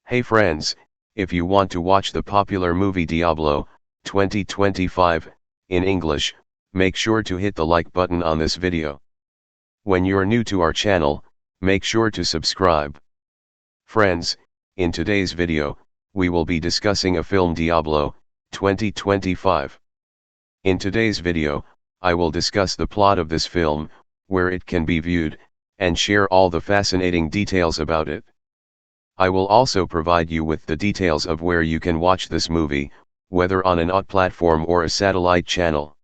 Hey friends, if you want to watch the popular movie Diablo 2025 in English, make sure to hit the like button on this video. When you're new to our channel, make sure to subscribe. Friends, in today's video, we will be discussing a film Diablo 2025. In today's video, I will discuss the plot of this film, where it can be viewed, and share all the fascinating details about it. I will also provide you with the details of where you can watch this movie, whether on an OTT platform or a satellite channel.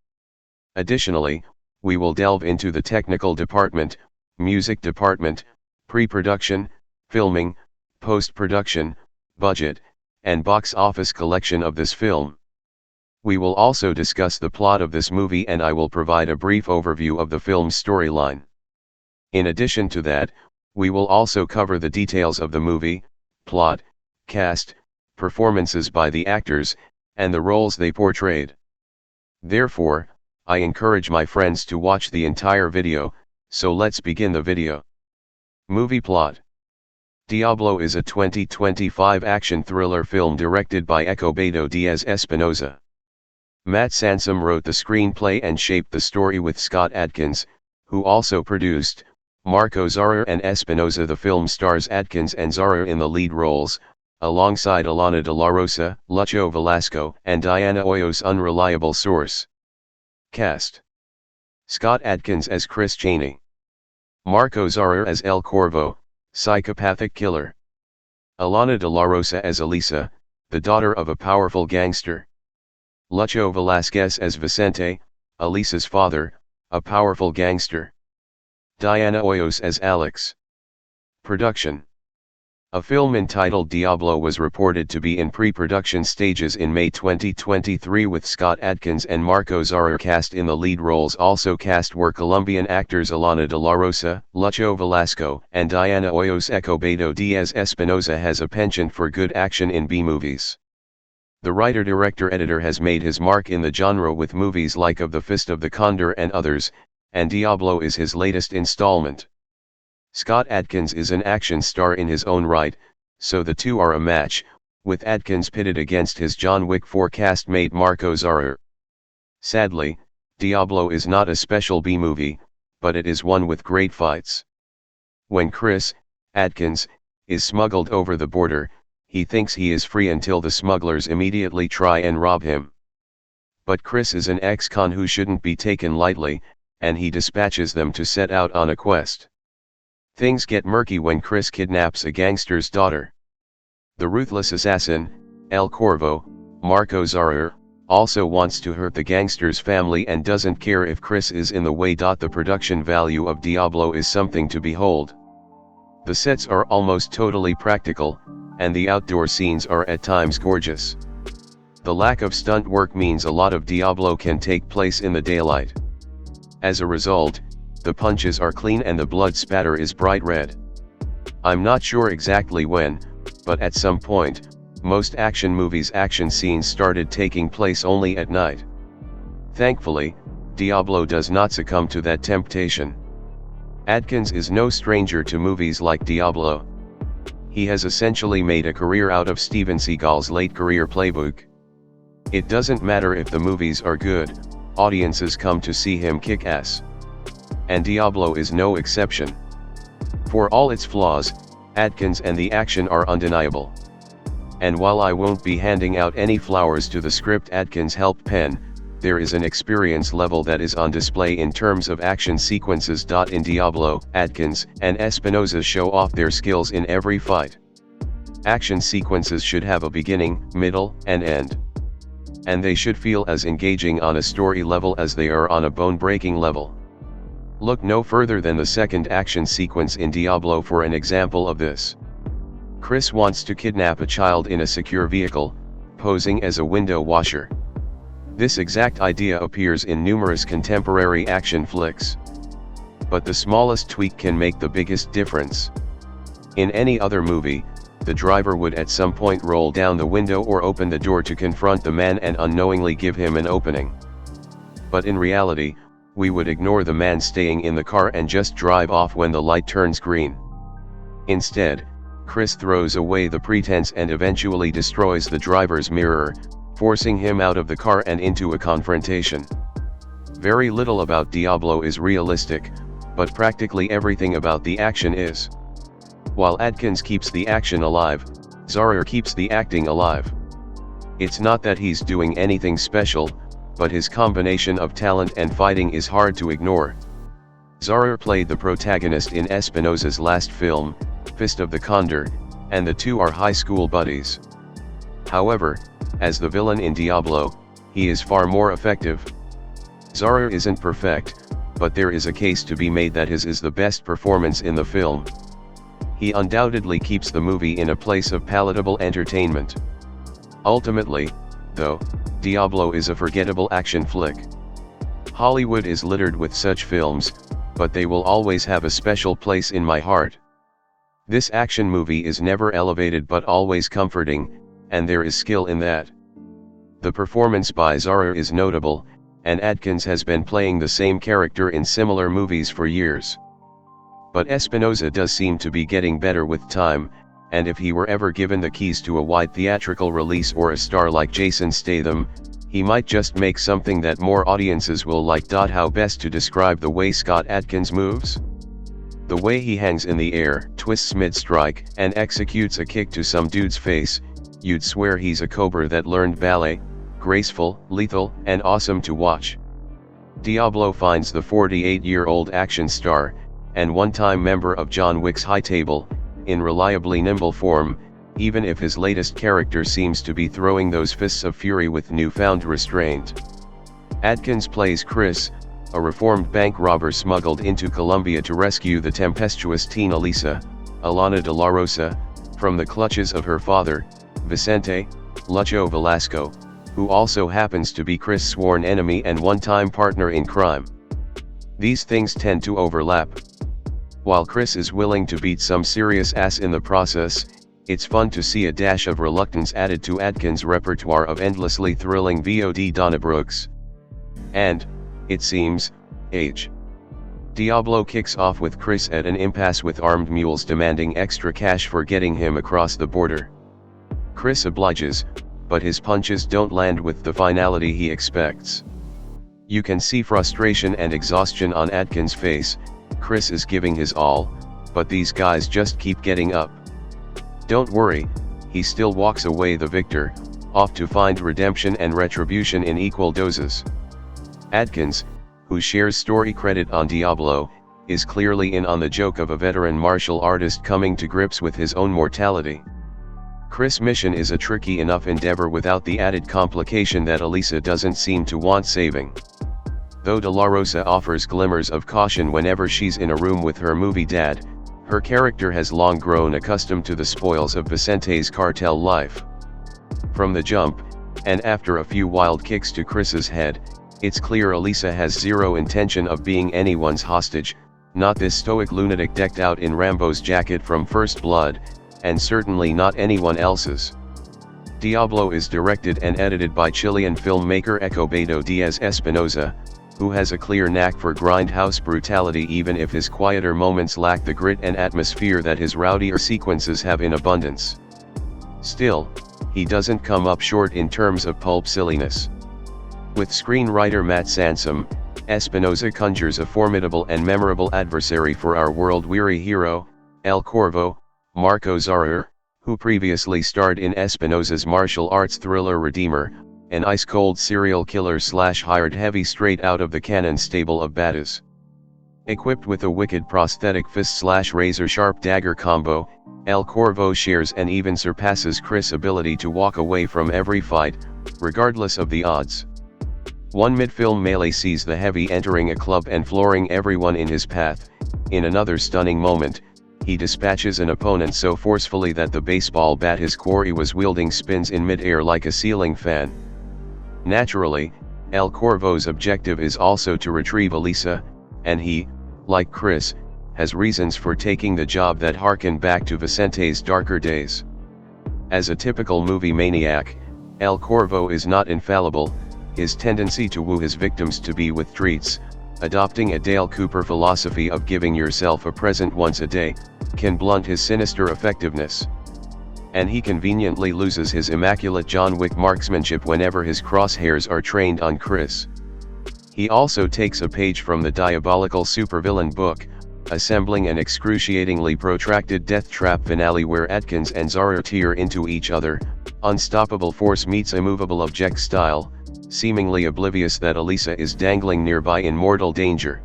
Additionally, we will delve into the technical department, music department, pre-production, filming, post-production, budget, and box office collection of this film. We will also discuss the plot of this movie, and I will provide a brief overview of the film's storyline. In addition to that, we will also cover the details of the movie, plot, cast, performances by the actors, and the roles they portrayed. Therefore, I encourage my friends to watch the entire video, so let's begin the video. Movie plot. Diablo is a 2025 action thriller film directed by Escobedo Diaz Espinosa. Matt Sansom wrote the screenplay and shaped the story with Scott Adkins, who also produced. Marco Zarrer and Espinosa. The film stars Adkins and Zarrer in the lead roles, alongside Ilana de la Rosa, Lucho Velasco, and Diana Hoyos. Unreliable source. Cast. Scott Adkins as Chris Chaney. Marco Zarrer as El Corvo, psychopathic killer. Ilana de la Rosa as Elisa, the daughter of a powerful gangster. Lucho Velasquez as Vicente, Elisa's father, a powerful gangster. Diana Hoyos as Alex. Production. A film entitled Diablo was reported to be in pre-production stages in May 2023, with Scott Adkins and Marco Zarrer cast in the lead roles. Also cast were Colombian actors Ilana de la Rosa, Lucho Velasco, and Diana Hoyos. Escobedo Diaz Espinosa has a penchant for good action in B-movies. The writer-director-editor has made his mark in the genre with movies like Of the Fist of the Condor and others, and Diablo is his latest installment. Scott Adkins is an action star in his own right, so the two are a match, with Adkins pitted against his John Wick 4 castmate Marco Zarrer. Sadly, Diablo is not a special B-movie, but it is one with great fights. When Chris, Adkins, is smuggled over the border, he thinks he is free until the smugglers immediately try and rob him. But Chris is an ex-con who shouldn't be taken lightly, and he dispatches them to set out on a quest. Things get murky when Chris kidnaps a gangster's daughter. The ruthless assassin, El Corvo, Marco Zarrer, also wants to hurt the gangster's family and doesn't care if Chris is in the way. The production value of Diablo is something to behold. The sets are almost totally practical, and the outdoor scenes are at times gorgeous. The lack of stunt work means a lot of Diablo can take place in the daylight. As a result, the punches are clean and the blood spatter is bright red. I'm not sure exactly when, but at some point, most action movies' action scenes started taking place only at night. Thankfully, Diablo does not succumb to that temptation. Adkins is no stranger to movies like Diablo. He has essentially made a career out of Steven Seagal's late career playbook. It doesn't matter if the movies are good, audiences come to see him kick ass. And Diablo is no exception. For all its flaws, Adkins and the action are undeniable. And while I won't be handing out any flowers to the script Adkins helped pen, there is an experience level that is on display in terms of action sequences. In Diablo, Adkins and Espinosa show off their skills in every fight. Action sequences should have a beginning, middle, and end. And they should feel as engaging on a story level as they are on a bone-breaking level. Look no further than the second action sequence in Diablo for an example of this. Chris wants to kidnap a child in a secure vehicle, posing as a window washer. This exact idea appears in numerous contemporary action flicks. But the smallest tweak can make the biggest difference. In any other movie, the driver would at some point roll down the window or open the door to confront the man and unknowingly give him an opening. But in reality, we would ignore the man staying in the car and just drive off when the light turns green. Instead, Chris throws away the pretense and eventually destroys the driver's mirror, forcing him out of the car and into a confrontation. Very little about Diablo is realistic, but practically everything about the action is. While Adkins keeps the action alive, Zarer keeps the acting alive. It's not that he's doing anything special, but his combination of talent and fighting is hard to ignore. Zarer played the protagonist in Espinosa's last film, Fist of the Condor, and the two are high school buddies. However, as the villain in Diablo, he is far more effective. Zarer isn't perfect, but there is a case to be made that his is the best performance in the film. He undoubtedly keeps the movie in a place of palatable entertainment. Ultimately, though, Diablo is a forgettable action flick. Hollywood is littered with such films, but they will always have a special place in my heart. This action movie is never elevated but always comforting, and there is skill in that. The performance by Zarer is notable, and Adkins has been playing the same character in similar movies for years. But Espinosa does seem to be getting better with time, and if he were ever given the keys to a wide theatrical release or a star like Jason Statham, he might just make something that more audiences will like. How best to describe the way Scott Adkins moves? The way he hangs in the air, twists mid-strike, and executes a kick to some dude's face, you'd swear he's a cobra that learned ballet. Graceful, lethal, and awesome to watch. Diablo finds the 48-year-old action star, and one-time member of John Wick's High Table, in reliably nimble form, even if his latest character seems to be throwing those fists of fury with newfound restraint. Adkins plays Chris, a reformed bank robber smuggled into Colombia to rescue the tempestuous teen Ilana de la Rosa, from the clutches of her father, Vicente Lucho Velasco, who also happens to be Chris' sworn enemy and one-time partner in crime. These things tend to overlap. While Chris is willing to beat some serious ass in the process, it's fun to see a dash of reluctance added to Adkins' repertoire of endlessly thrilling VOD Donnabrooks. And, it seems, age. Diablo kicks off with Chris at an impasse with armed mules demanding extra cash for getting him across the border. Chris obliges, but his punches don't land with the finality he expects. You can see frustration and exhaustion on Adkins' face. Chris is giving his all, but these guys just keep getting up. Don't worry, he still walks away the victor, off to find redemption and retribution in equal doses. Adkins, who shares story credit on Diablo, is clearly in on the joke of a veteran martial artist coming to grips with his own mortality. Chris' mission is a tricky enough endeavor without the added complication that Elisa doesn't seem to want saving. Though De La Rosa offers glimmers of caution whenever she's in a room with her movie dad, her character has long grown accustomed to the spoils of Vicente's cartel life. From the jump, and after a few wild kicks to Chris's head, it's clear Elisa has zero intention of being anyone's hostage, not this stoic lunatic decked out in Rambo's jacket from First Blood, and certainly not anyone else's. Diablo is directed and edited by Chilean filmmaker Escobedo Diaz Espinosa, who has a clear knack for grindhouse brutality even if his quieter moments lack the grit and atmosphere that his rowdier sequences have in abundance. Still, he doesn't come up short in terms of pulp silliness. With screenwriter Matt Sansom, Espinosa conjures a formidable and memorable adversary for our world-weary hero, El Corvo, Marco Zarer, who previously starred in Espinosa's martial arts thriller Redeemer, an ice-cold serial killer / hired heavy straight out of the Cannon stable of baddies. Equipped with a wicked prosthetic fist / razor-sharp dagger combo, El Corvo shares and even surpasses Chris' ability to walk away from every fight, regardless of the odds. One mid-film melee sees the heavy entering a club and flooring everyone in his path. In another stunning moment, he dispatches an opponent so forcefully that the baseball bat his quarry was wielding spins in mid-air like a ceiling fan. Naturally, El Corvo's objective is also to retrieve Elisa, and he, like Chris, has reasons for taking the job that harken back to Vicente's darker days. As a typical movie maniac, El Corvo is not infallible. His tendency to woo his victims to be with treats, adopting a Dale Cooper philosophy of giving yourself a present once a day, can blunt his sinister effectiveness. And he conveniently loses his immaculate John Wick marksmanship whenever his crosshairs are trained on Chris. He also takes a page from the diabolical supervillain book, assembling an excruciatingly protracted death trap finale where Atkins and Zara tear into each other, unstoppable force meets immovable object style, seemingly oblivious that Elisa is dangling nearby in mortal danger.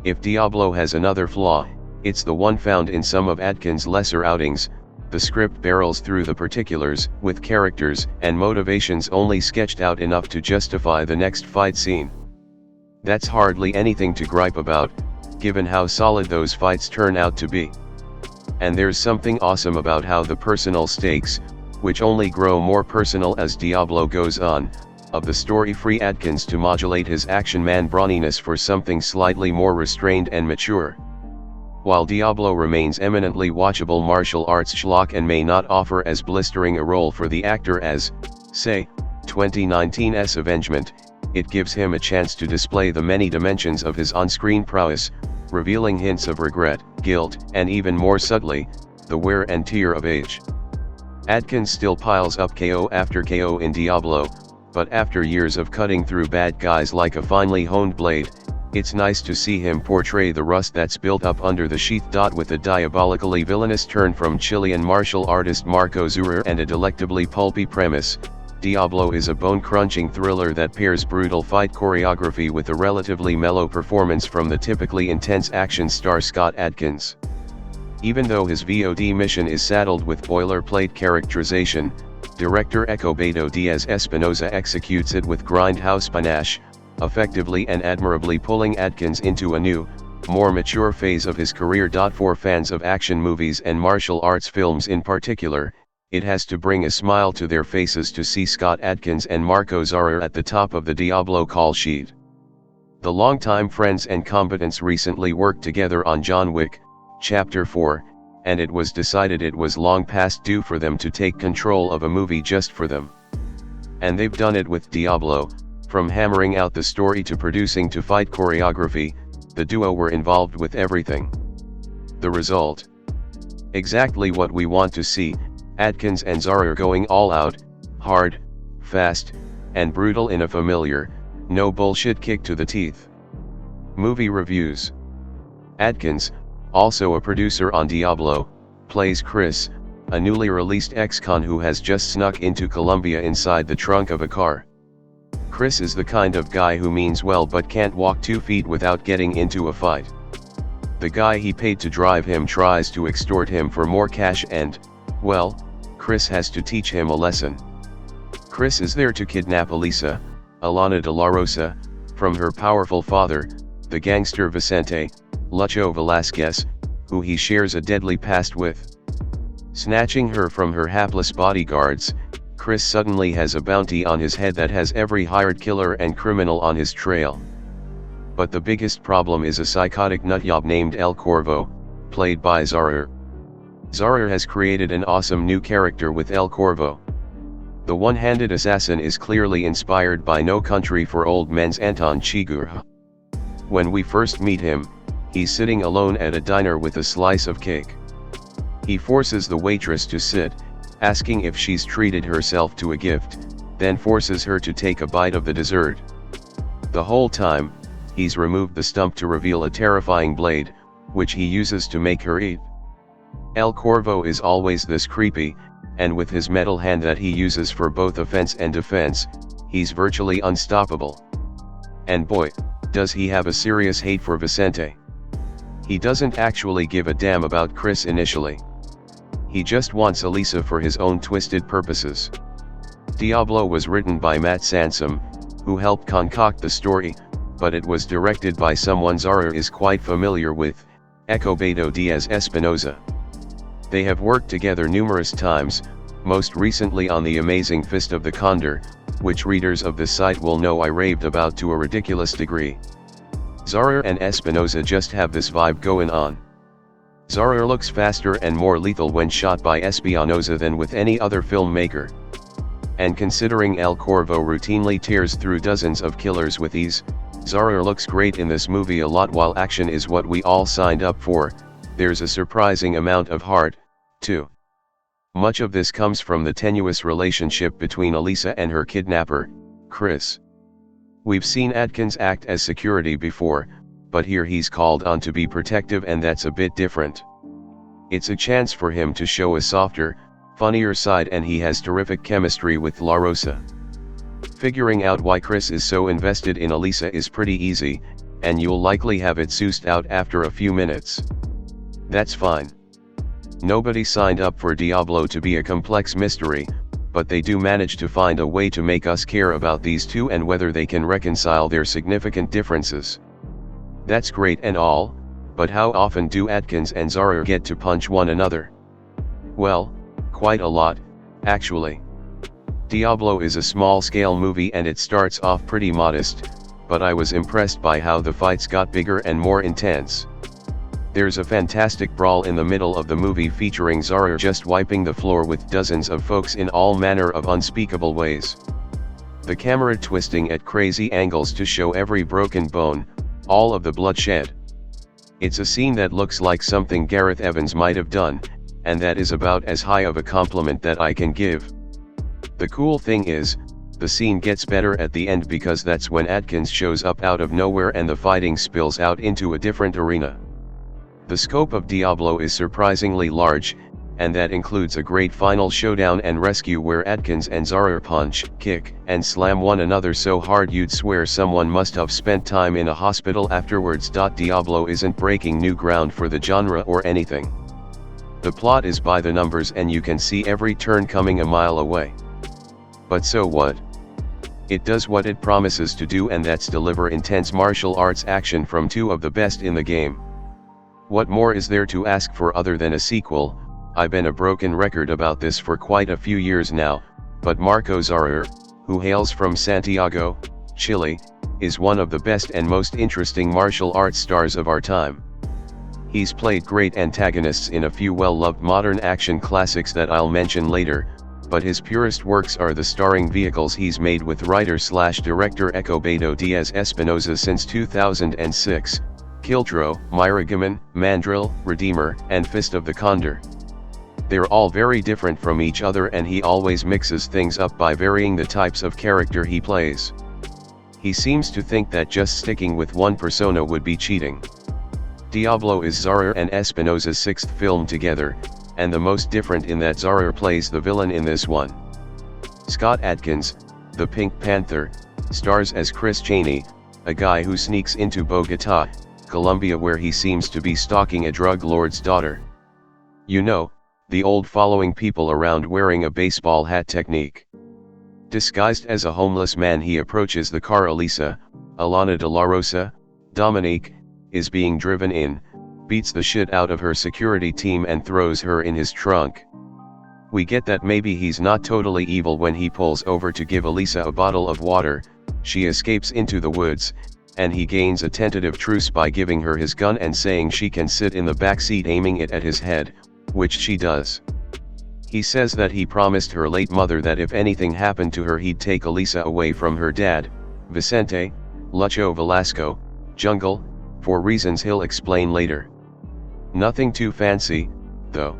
If Diablo has another flaw, it's the one found in some of Atkins' lesser outings. The script barrels through the particulars, with characters and motivations only sketched out enough to justify the next fight scene. That's hardly anything to gripe about, given how solid those fights turn out to be. And there's something awesome about how the personal stakes, which only grow more personal as Diablo goes on, of the story free Atkins to modulate his action man brawniness for something slightly more restrained and mature. While Diablo remains eminently watchable martial arts schlock and may not offer as blistering a role for the actor as, say, 2019's Avengement, it gives him a chance to display the many dimensions of his on-screen prowess, revealing hints of regret, guilt, and even more subtly, the wear and tear of age. Atkins still piles up KO after KO in Diablo, but after years of cutting through bad guys like a finely honed blade, it's nice to see him portray the rust that's built up under the sheath. With a diabolically villainous turn from Chilean martial artist Marco Zurer and a delectably pulpy premise, Diablo is a bone-crunching thriller that pairs brutal fight choreography with a relatively mellow performance from the typically intense action star Scott Adkins. Even though his VOD mission is saddled with boilerplate characterization, director Escobedo Diaz-Espinosa executes it with grindhouse panache, effectively and admirably pulling Atkins into a new, more mature phase of his career. For fans of action movies and martial arts films in particular, it has to bring a smile to their faces to see Scott Adkins and Marco Zurer at the top of the Diablo call sheet. The longtime friends and combatants recently worked together on John Wick, Chapter 4, and it was decided it was long past due for them to take control of a movie just for them. And they've done it with Diablo. From hammering out the story to producing to fight choreography, the duo were involved with everything. The result? Exactly what we want to see, Atkins and Zurer going all out, hard, fast, and brutal in a familiar, no bullshit kick to the teeth. Movie reviews. Atkins, also a producer on Diablo, plays Chris, a newly released ex-con who has just snuck into Colombia inside the trunk of a car. Chris is the kind of guy who means well but can't walk 2 feet without getting into a fight. The guy he paid to drive him tries to extort him for more cash and, well, Chris has to teach him a lesson. Chris is there to kidnap Elisa, Alana de la Rosa, from her powerful father, the gangster Vicente, Lucho Velasquez, who he shares a deadly past with. Snatching her from her hapless bodyguards, Chris suddenly has a bounty on his head that has every hired killer and criminal on his trail. But the biggest problem is a psychotic nutjob named El Corvo, played by Zurer. Zurer has created an awesome new character with El Corvo. The one-handed assassin is clearly inspired by No Country for Old Men's Anton Chigurh. When we first meet him, he's sitting alone at a diner with a slice of cake. He forces the waitress to sit, asking if she's treated herself to a gift, then forces her to take a bite of the dessert. The whole time, he's removed the stump to reveal a terrifying blade, which he uses to make her eat. El Corvo is always this creepy, and with his metal hand that he uses for both offense and defense, he's virtually unstoppable. And boy, does he have a serious hate for Vicente. He doesn't actually give a damn about Chris initially. He just wants Elisa for his own twisted purposes. Diablo was written by Matt Sansom, who helped concoct the story, but it was directed by someone Zurer is quite familiar with, Escobedo Diaz-Espinosa. They have worked together numerous times, most recently on The Amazing Fist of the Condor, which readers of the site will know I raved about to a ridiculous degree. Zurer and Espinosa just have this vibe going on. Zurer looks faster and more lethal when shot by Espinosa than with any other filmmaker. And considering El Corvo routinely tears through dozens of killers with ease, Zara looks great in this movie a lot. While action is what we all signed up for, there's a surprising amount of heart, too. Much of this comes from the tenuous relationship between Elisa and her kidnapper, Chris. We've seen Adkins act as security before, but here he's called on to be protective, and that's a bit different. It's a chance for him to show a softer, funnier side, and he has terrific chemistry with La Rosa. Figuring out why Chris is so invested in Elisa is pretty easy, and you'll likely have it sussed out after a few minutes. That's fine. Nobody signed up for Diablo to be a complex mystery, but they do manage to find a way to make us care about these two and whether they can reconcile their significant differences. That's great and all, but how often do Adkins and Zara get to punch one another? Well, quite a lot, actually. Diablo is a small-scale movie and it starts off pretty modest, but I was impressed by how the fights got bigger and more intense. There's a fantastic brawl in the middle of the movie featuring Zara just wiping the floor with dozens of folks in all manner of unspeakable ways. The camera twisting at crazy angles to show every broken bone, all of the bloodshed. It's a scene that looks like something Gareth Evans might have done, and that is about as high of a compliment that I can give. The cool thing is, the scene gets better at the end because that's when Adkins shows up out of nowhere and the fighting spills out into a different arena. The scope of Diablo is surprisingly large, and that includes a great final showdown and rescue where Adkins and Zara punch, kick, and slam one another so hard you'd swear someone must have spent time in a hospital afterwards. Diablo isn't breaking new ground for the genre or anything. The plot is by the numbers and you can see every turn coming a mile away. But so what? It does what it promises to do, and that's deliver intense martial arts action from two of the best in the game. What more is there to ask for other than a sequel? I've been a broken record about this for quite a few years now, but Marco Zara, who hails from Santiago, Chile, is one of the best and most interesting martial arts stars of our time. He's played great antagonists in a few well-loved modern action classics that I'll mention later, but his purest works are the starring vehicles he's made with writer-slash-director Escobedo Diaz Espinosa since 2006, Kildro, Miragiman, Mandrill, Redeemer, and Fist of the Condor. They're all very different from each other, and he always mixes things up by varying the types of character he plays. He seems to think that just sticking with one persona would be cheating. Diablo is Zara and Espinosa's sixth film together, and the most different in that Zara plays the villain in this one. Scott Adkins, the Pink Panther, stars as Chris Chaney, a guy who sneaks into Bogota, Colombia, where he seems to be stalking a drug lord's daughter. You know, the old following people around wearing a baseball hat technique. Disguised as a homeless man, he approaches the car Elisa, Alana de la Rosa, Dominique, is being driven in, beats the shit out of her security team and throws her in his trunk. We get that maybe he's not totally evil when he pulls over to give Elisa a bottle of water. She escapes into the woods, and he gains a tentative truce by giving her his gun and saying she can sit in the back seat aiming it at his head, which she does. He says that he promised her late mother that if anything happened to her he'd take Elisa away from her dad, Vicente, Lucho Velasco, Jungle, for reasons he'll explain later. Nothing too fancy, though.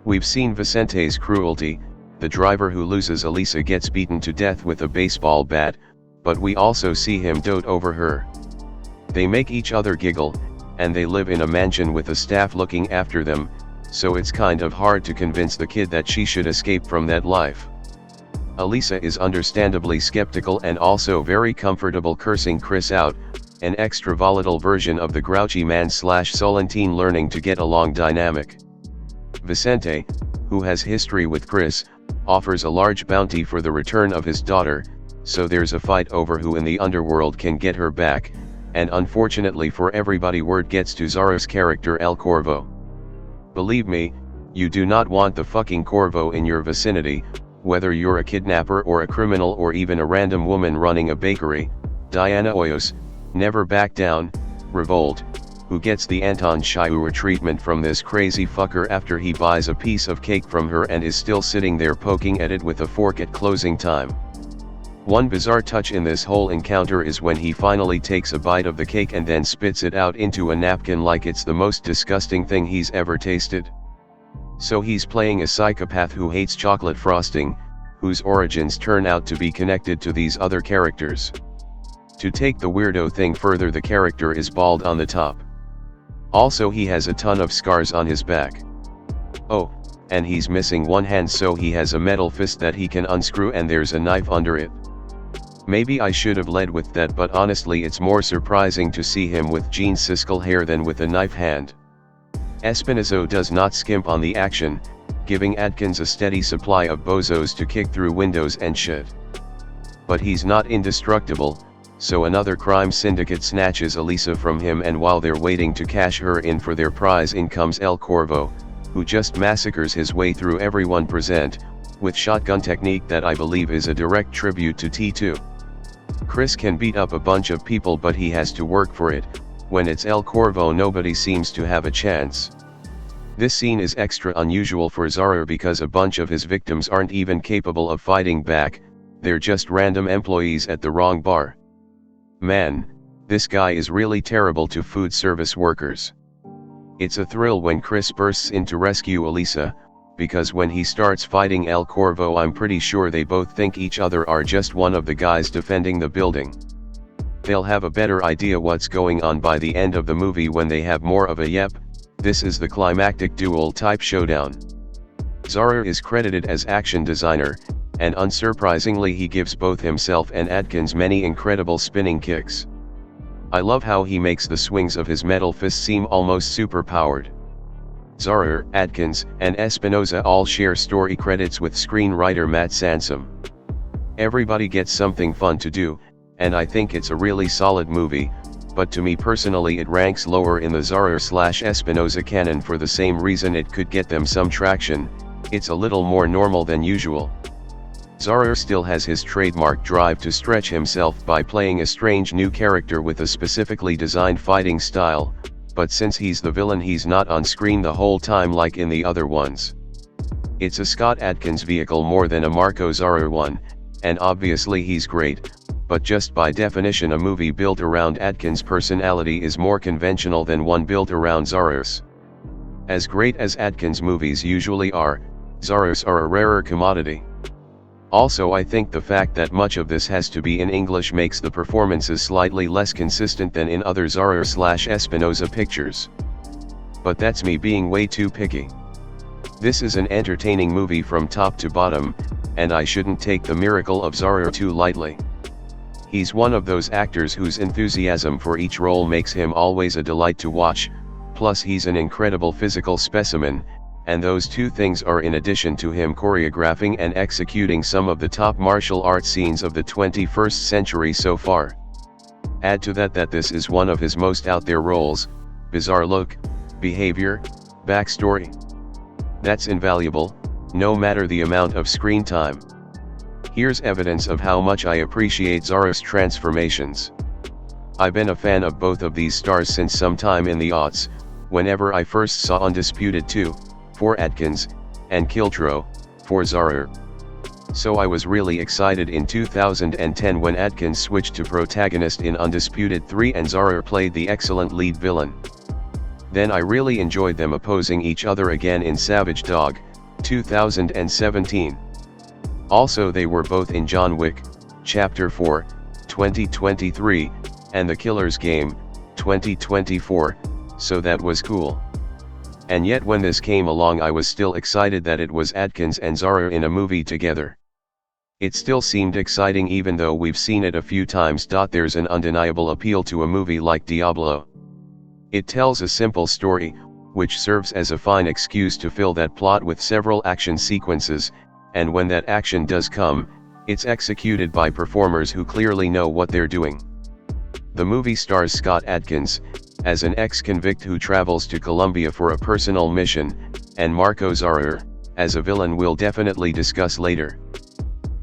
We've seen Vicente's cruelty. The driver who loses Elisa gets beaten to death with a baseball bat, but we also see him dote over her. They make each other giggle, and they live in a mansion with a staff looking after them, so it's kind of hard to convince the kid that she should escape from that life. Elisa is understandably skeptical and also very comfortable cursing Chris out, an extra volatile version of the grouchy man / Solentine learning to get along dynamic. Vicente, who has history with Chris, offers a large bounty for the return of his daughter, so there's a fight over who in the underworld can get her back, and unfortunately for everybody word gets to Zara's character El Corvo. Believe me, you do not want the fucking Corvo in your vicinity, whether you're a kidnapper or a criminal or even a random woman running a bakery. Diana Hoyos, never back down, Revolt, who gets the Anton Chigurh treatment from this crazy fucker after he buys a piece of cake from her and is still sitting there poking at it with a fork at closing time. One bizarre touch in this whole encounter is when he finally takes a bite of the cake and then spits it out into a napkin like it's the most disgusting thing he's ever tasted. So he's playing a psychopath who hates chocolate frosting, whose origins turn out to be connected to these other characters. To take the weirdo thing further, the character is bald on the top. Also, he has a ton of scars on his back. Oh, and he's missing one hand, so he has a metal fist that he can unscrew and there's a knife under it. Maybe I should have led with that, but honestly it's more surprising to see him with Gene Siskel hair than with a knife hand. Espinosa does not skimp on the action, giving Adkins a steady supply of bozos to kick through windows and shit. But he's not indestructible, so another crime syndicate snatches Elisa from him, and while they're waiting to cash her in for their prize, in comes El Corvo, who just massacres his way through everyone present, with shotgun technique that I believe is a direct tribute to T2. Chris can beat up a bunch of people, but he has to work for it. When it's El Corvo, nobody seems to have a chance. This scene is extra unusual for Zarer because a bunch of his victims aren't even capable of fighting back, they're just random employees at the wrong bar. Man, this guy is really terrible to food service workers. It's a thrill when Chris bursts in to rescue Elisa, because when he starts fighting El Corvo, I'm pretty sure they both think each other are just one of the guys defending the building. They'll have a better idea what's going on by the end of the movie when they have more of a yep, this is the climactic duel type showdown. Zarer is credited as action designer, and unsurprisingly he gives both himself and Adkins many incredible spinning kicks. I love how he makes the swings of his metal fist seem almost superpowered. Zarer, Adkins, and Espinosa all share story credits with screenwriter Matt Sansom. Everybody gets something fun to do, and I think it's a really solid movie, but to me personally it ranks lower in the Zarer/Espinosa canon for the same reason it could get them some traction: it's a little more normal than usual. Zarer still has his trademark drive to stretch himself by playing a strange new character with a specifically designed fighting style, but since he's the villain he's not on screen the whole time like in the other ones. It's a Scott Adkins vehicle more than a Marco Zarer one, and obviously he's great, but just by definition a movie built around Adkins' personality is more conventional than one built around Zarer's. As great as Adkins' movies usually are, Zarer's are a rarer commodity. Also, I think the fact that much of this has to be in English makes the performances slightly less consistent than in other Zarer/Espinosa pictures. But that's me being way too picky. This is an entertaining movie from top to bottom, and I shouldn't take the miracle of Zarer too lightly. He's one of those actors whose enthusiasm for each role makes him always a delight to watch, plus he's an incredible physical specimen, and those two things are in addition to him choreographing and executing some of the top martial arts scenes of the 21st century so far. Add to that this is one of his most out there roles, bizarre look, behavior, backstory. That's invaluable, no matter the amount of screen time. Here's evidence of how much I appreciate Zarer's transformations. I've been a fan of both of these stars since sometime in the aughts, whenever I first saw Undisputed 2, for Adkins, and Kiltro, for Zarer. So I was really excited in 2010 when Adkins switched to protagonist in Undisputed 3 and Zarer played the excellent lead villain. Then I really enjoyed them opposing each other again in Savage Dog, 2017. Also they were both in John Wick, Chapter 4, 2023, and The Killer's Game, 2024, so that was cool. And yet when this came along I was still excited that it was Adkins and Zarer in a movie together. It still seemed exciting even though we've seen it a few times. There's an undeniable appeal to a movie like Diablo. It tells a simple story, which serves as a fine excuse to fill that plot with several action sequences, and when that action does come, it's executed by performers who clearly know what they're doing. The movie stars Scott Adkins, as an ex-convict who travels to Colombia for a personal mission, and Marco Zarer, as a villain we'll definitely discuss later.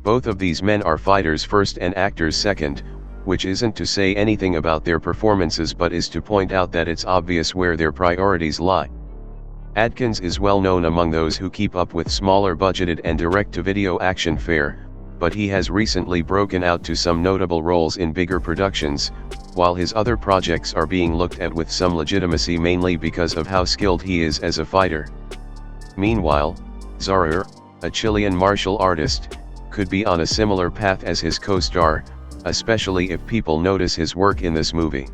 Both of these men are fighters first and actors second, which isn't to say anything about their performances but is to point out that it's obvious where their priorities lie. Adkins is well known among those who keep up with smaller budgeted and direct-to-video action fare, but he has recently broken out to some notable roles in bigger productions, while his other projects are being looked at with some legitimacy mainly because of how skilled he is as a fighter. Meanwhile, Zarer, a Chilean martial artist, could be on a similar path as his co-star, especially if people notice his work in this movie.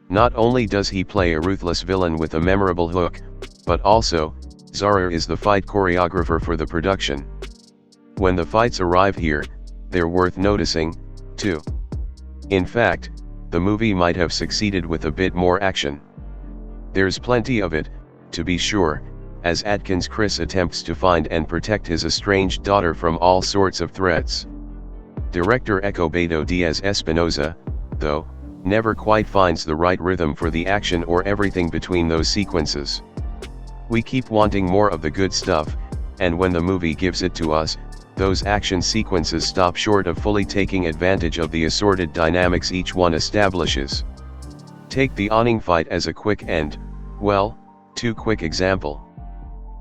Not only does he play a ruthless villain with a memorable hook, but also, Zarer is the fight choreographer for the production. When the fights arrive here, they're worth noticing, too. In fact, the movie might have succeeded with a bit more action. There's plenty of it, to be sure, as Adkins Chris attempts to find and protect his estranged daughter from all sorts of threats. Director Ecobedo Diaz Espinosa, though, never quite finds the right rhythm for the action or everything between those sequences. We keep wanting more of the good stuff, and when the movie gives it to us, those action sequences stop short of fully taking advantage of the assorted dynamics each one establishes. Take the awning fight as a quick and, well, too quick example.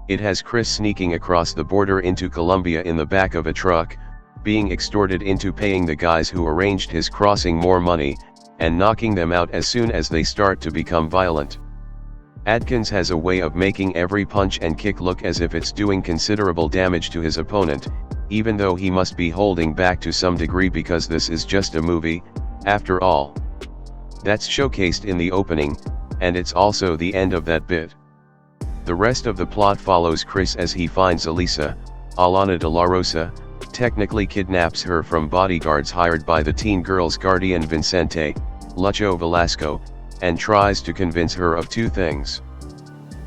It has Chris sneaking across the border into Colombia in the back of a truck, being extorted into paying the guys who arranged his crossing more money, and knocking them out as soon as they start to become violent. Adkins has a way of making every punch and kick look as if it's doing considerable damage to his opponent, even though he must be holding back to some degree because this is just a movie, after all. That's showcased in the opening, and it's also the end of that bit. The rest of the plot follows Chris as he finds Elisa, Alana de la Rosa, technically kidnaps her from bodyguards hired by the teen girl's guardian Vicente, Lucho Velasco, and tries to convince her of two things.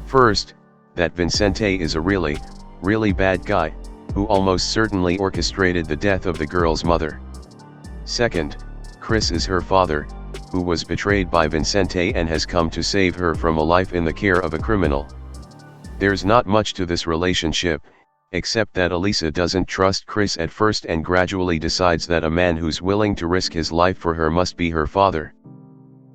First, that Vicente is a really bad guy, who almost certainly orchestrated the death of the girl's mother. Second, Chris is her father, who was betrayed by Vicente and has come to save her from a life in the care of a criminal. There's not much to this relationship, except that Elisa doesn't trust Chris at first and gradually decides that a man who's willing to risk his life for her must be her father.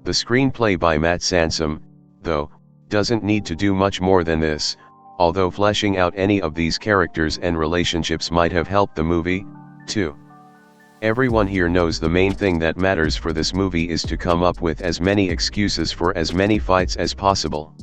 The screenplay by Matt Sansom, though, doesn't need to do much more than this, although fleshing out any of these characters and relationships might have helped the movie, too. Everyone here knows the main thing that matters for this movie is to come up with as many excuses for as many fights as possible.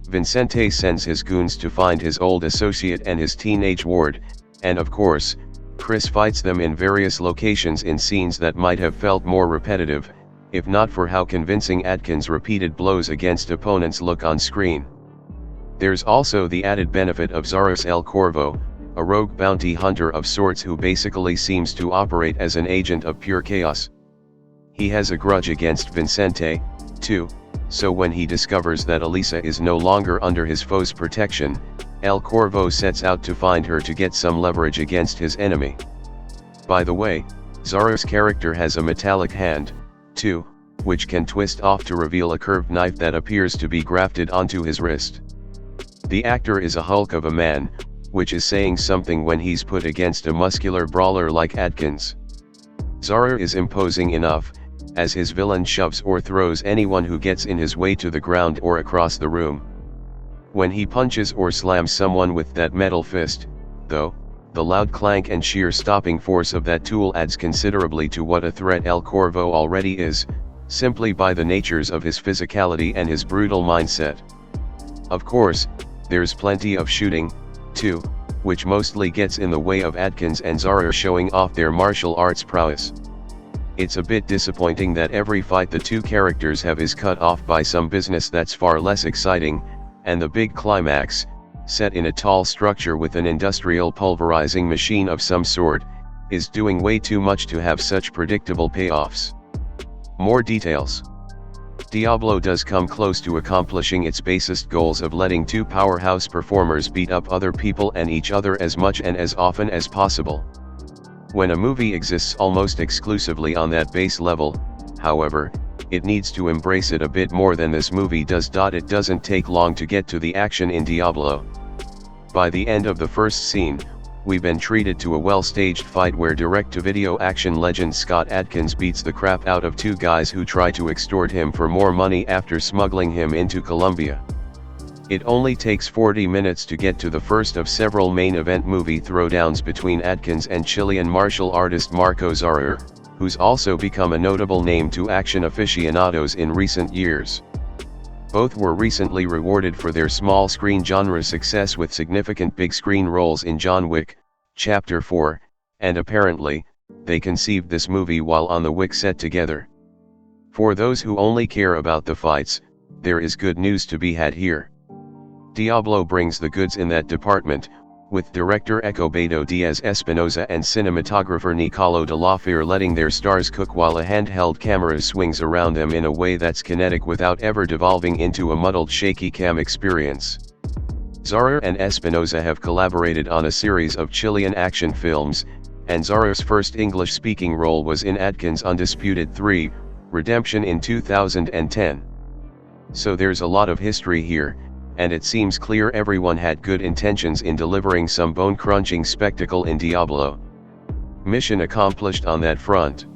Vicente sends his goons to find his old associate and his teenage ward, and of course, Chris fights them in various locations in scenes that might have felt more repetitive, if not for how convincing Adkins' repeated blows against opponents look on screen. There's also the added benefit of Zaros El Corvo, a rogue bounty hunter of sorts who basically seems to operate as an agent of pure chaos. He has a grudge against Vicente, too, so when he discovers that Elisa is no longer under his foe's protection, El Corvo sets out to find her to get some leverage against his enemy. By the way, Zaros' character has a metallic hand, too, which can twist off to reveal a curved knife that appears to be grafted onto his wrist. The actor is a hulk of a man, which is saying something when he's put against a muscular brawler like Adkins. Zarer is imposing enough, as his villain shoves or throws anyone who gets in his way to the ground or across the room. When he punches or slams someone with that metal fist, though, the loud clank and sheer stopping force of that tool adds considerably to what a threat El Corvo already is, simply by the natures of his physicality and his brutal mindset. Of course, there's plenty of shooting, too, which mostly gets in the way of Adkins and Zarer showing off their martial arts prowess. It's a bit disappointing that every fight the two characters have is cut off by some business that's far less exciting, and the big climax, set in a tall structure with an industrial pulverizing machine of some sort, is doing way too much to have such predictable payoffs. More details. Diablo does come close to accomplishing its basest goals of letting two powerhouse performers beat up other people and each other as much and as often as possible. When a movie exists almost exclusively on that base level, however, it needs to embrace it a bit more than this movie does. It doesn't take long to get to the action in Diablo. By the end of the first scene, we've been treated to a well-staged fight where direct-to-video action legend Scott Adkins beats the crap out of two guys who try to extort him for more money after smuggling him into Colombia. It only takes 40 minutes to get to the first of several main event movie throwdowns between Adkins and Chilean martial artist Marco Zarur, who's also become a notable name to action aficionados in recent years. Both were recently rewarded for their small screen genre success with significant big screen roles in John Wick, Chapter 4, and apparently, they conceived this movie while on the Wick set together. For those who only care about the fights, there is good news to be had here. Diablo brings the goods in that department, with director Ecobedo Diaz Espinosa and cinematographer Nicolo de la Fere letting their stars cook while a handheld camera swings around them in a way that's kinetic without ever devolving into a muddled shaky cam experience. Zarur and Espinosa have collaborated on a series of Chilean action films, and Zarur's first English-speaking role was in Adkins' Undisputed 3, Redemption in 2010. So there's a lot of history here, and it seems clear everyone had good intentions in delivering some bone-crunching spectacle in Diablo. Mission accomplished on that front.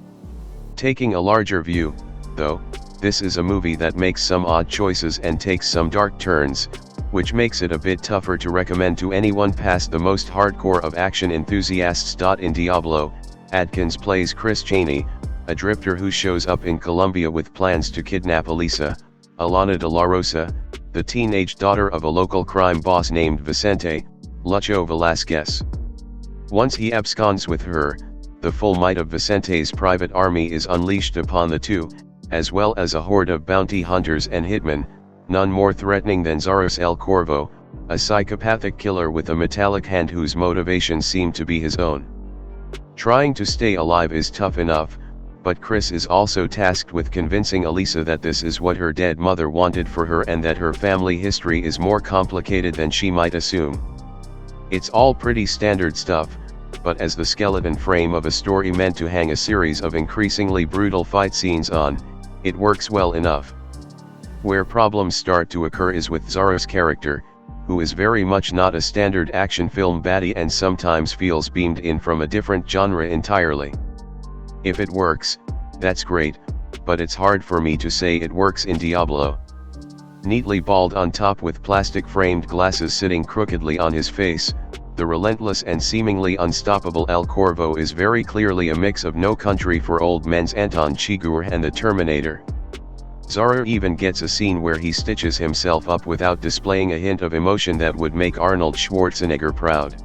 Taking a larger view, though, this is a movie that makes some odd choices and takes some dark turns, which makes it a bit tougher to recommend to anyone past the most hardcore of action enthusiasts. In Diablo, Adkins plays Chris Chaney, a drifter who shows up in Colombia with plans to kidnap Elisa, Alana de la Rosa, the teenage daughter of a local crime boss named Vicente, Lucho Velasquez. Once he absconds with her, the full might of Vicente's private army is unleashed upon the two, as well as a horde of bounty hunters and hitmen, none more threatening than Zarus El Corvo, a psychopathic killer with a metallic hand whose motivations seem to be his own. Trying to stay alive is tough enough, but Chris is also tasked with convincing Elisa that this is what her dead mother wanted for her and that her family history is more complicated than she might assume. It's all pretty standard stuff, but as the skeleton frame of a story meant to hang a series of increasingly brutal fight scenes on, it works well enough. Where problems start to occur is with Zarus' character, who is very much not a standard action film baddie and sometimes feels beamed in from a different genre entirely. If it works, that's great, but it's hard for me to say it works in Diablo. Neatly bald on top with plastic-framed glasses sitting crookedly on his face, the relentless and seemingly unstoppable El Corvo is very clearly a mix of No Country for Old Men's Anton Chigurh and the Terminator. Zarur even gets a scene where he stitches himself up without displaying a hint of emotion that would make Arnold Schwarzenegger proud.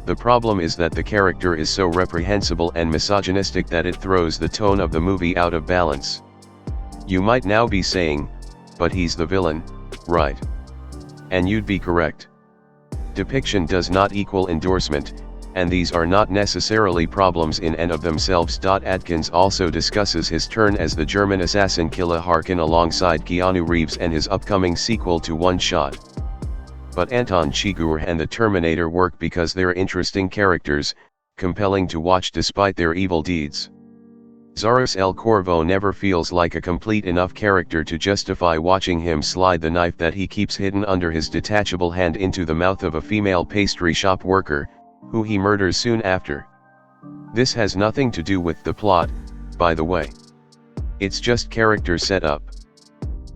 The problem is that the character is so reprehensible and misogynistic that it throws the tone of the movie out of balance. You might now be saying, but he's the villain, right? And you'd be correct. Depiction does not equal endorsement, and these are not necessarily problems in and of themselves. Adkins also discusses his turn as the German assassin Killa Harkin alongside Keanu Reeves and his upcoming sequel to One Shot. But Anton Chigurh and the Terminator work because they're interesting characters, compelling to watch despite their evil deeds. Zarus El Corvo never feels like a complete enough character to justify watching him slide the knife that he keeps hidden under his detachable hand into the mouth of a female pastry shop worker, who he murders soon after. This has nothing to do with the plot, by the way. It's just character setup.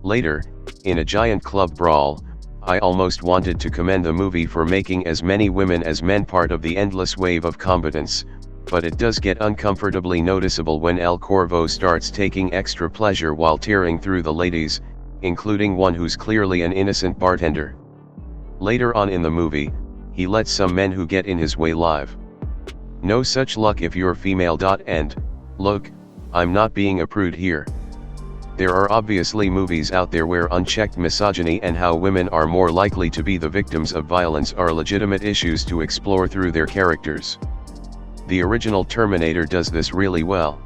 Later, in a giant club brawl, I almost wanted to commend the movie for making as many women as men part of the endless wave of combatants, but it does get uncomfortably noticeable when El Corvo starts taking extra pleasure while tearing through the ladies, including one who's clearly an innocent bartender. Later on in the movie, he lets some men who get in his way live. No such luck if you're female. And, look, I'm not being a prude here. There are obviously movies out there where unchecked misogyny and how women are more likely to be the victims of violence are legitimate issues to explore through their characters. The original Terminator does this really well.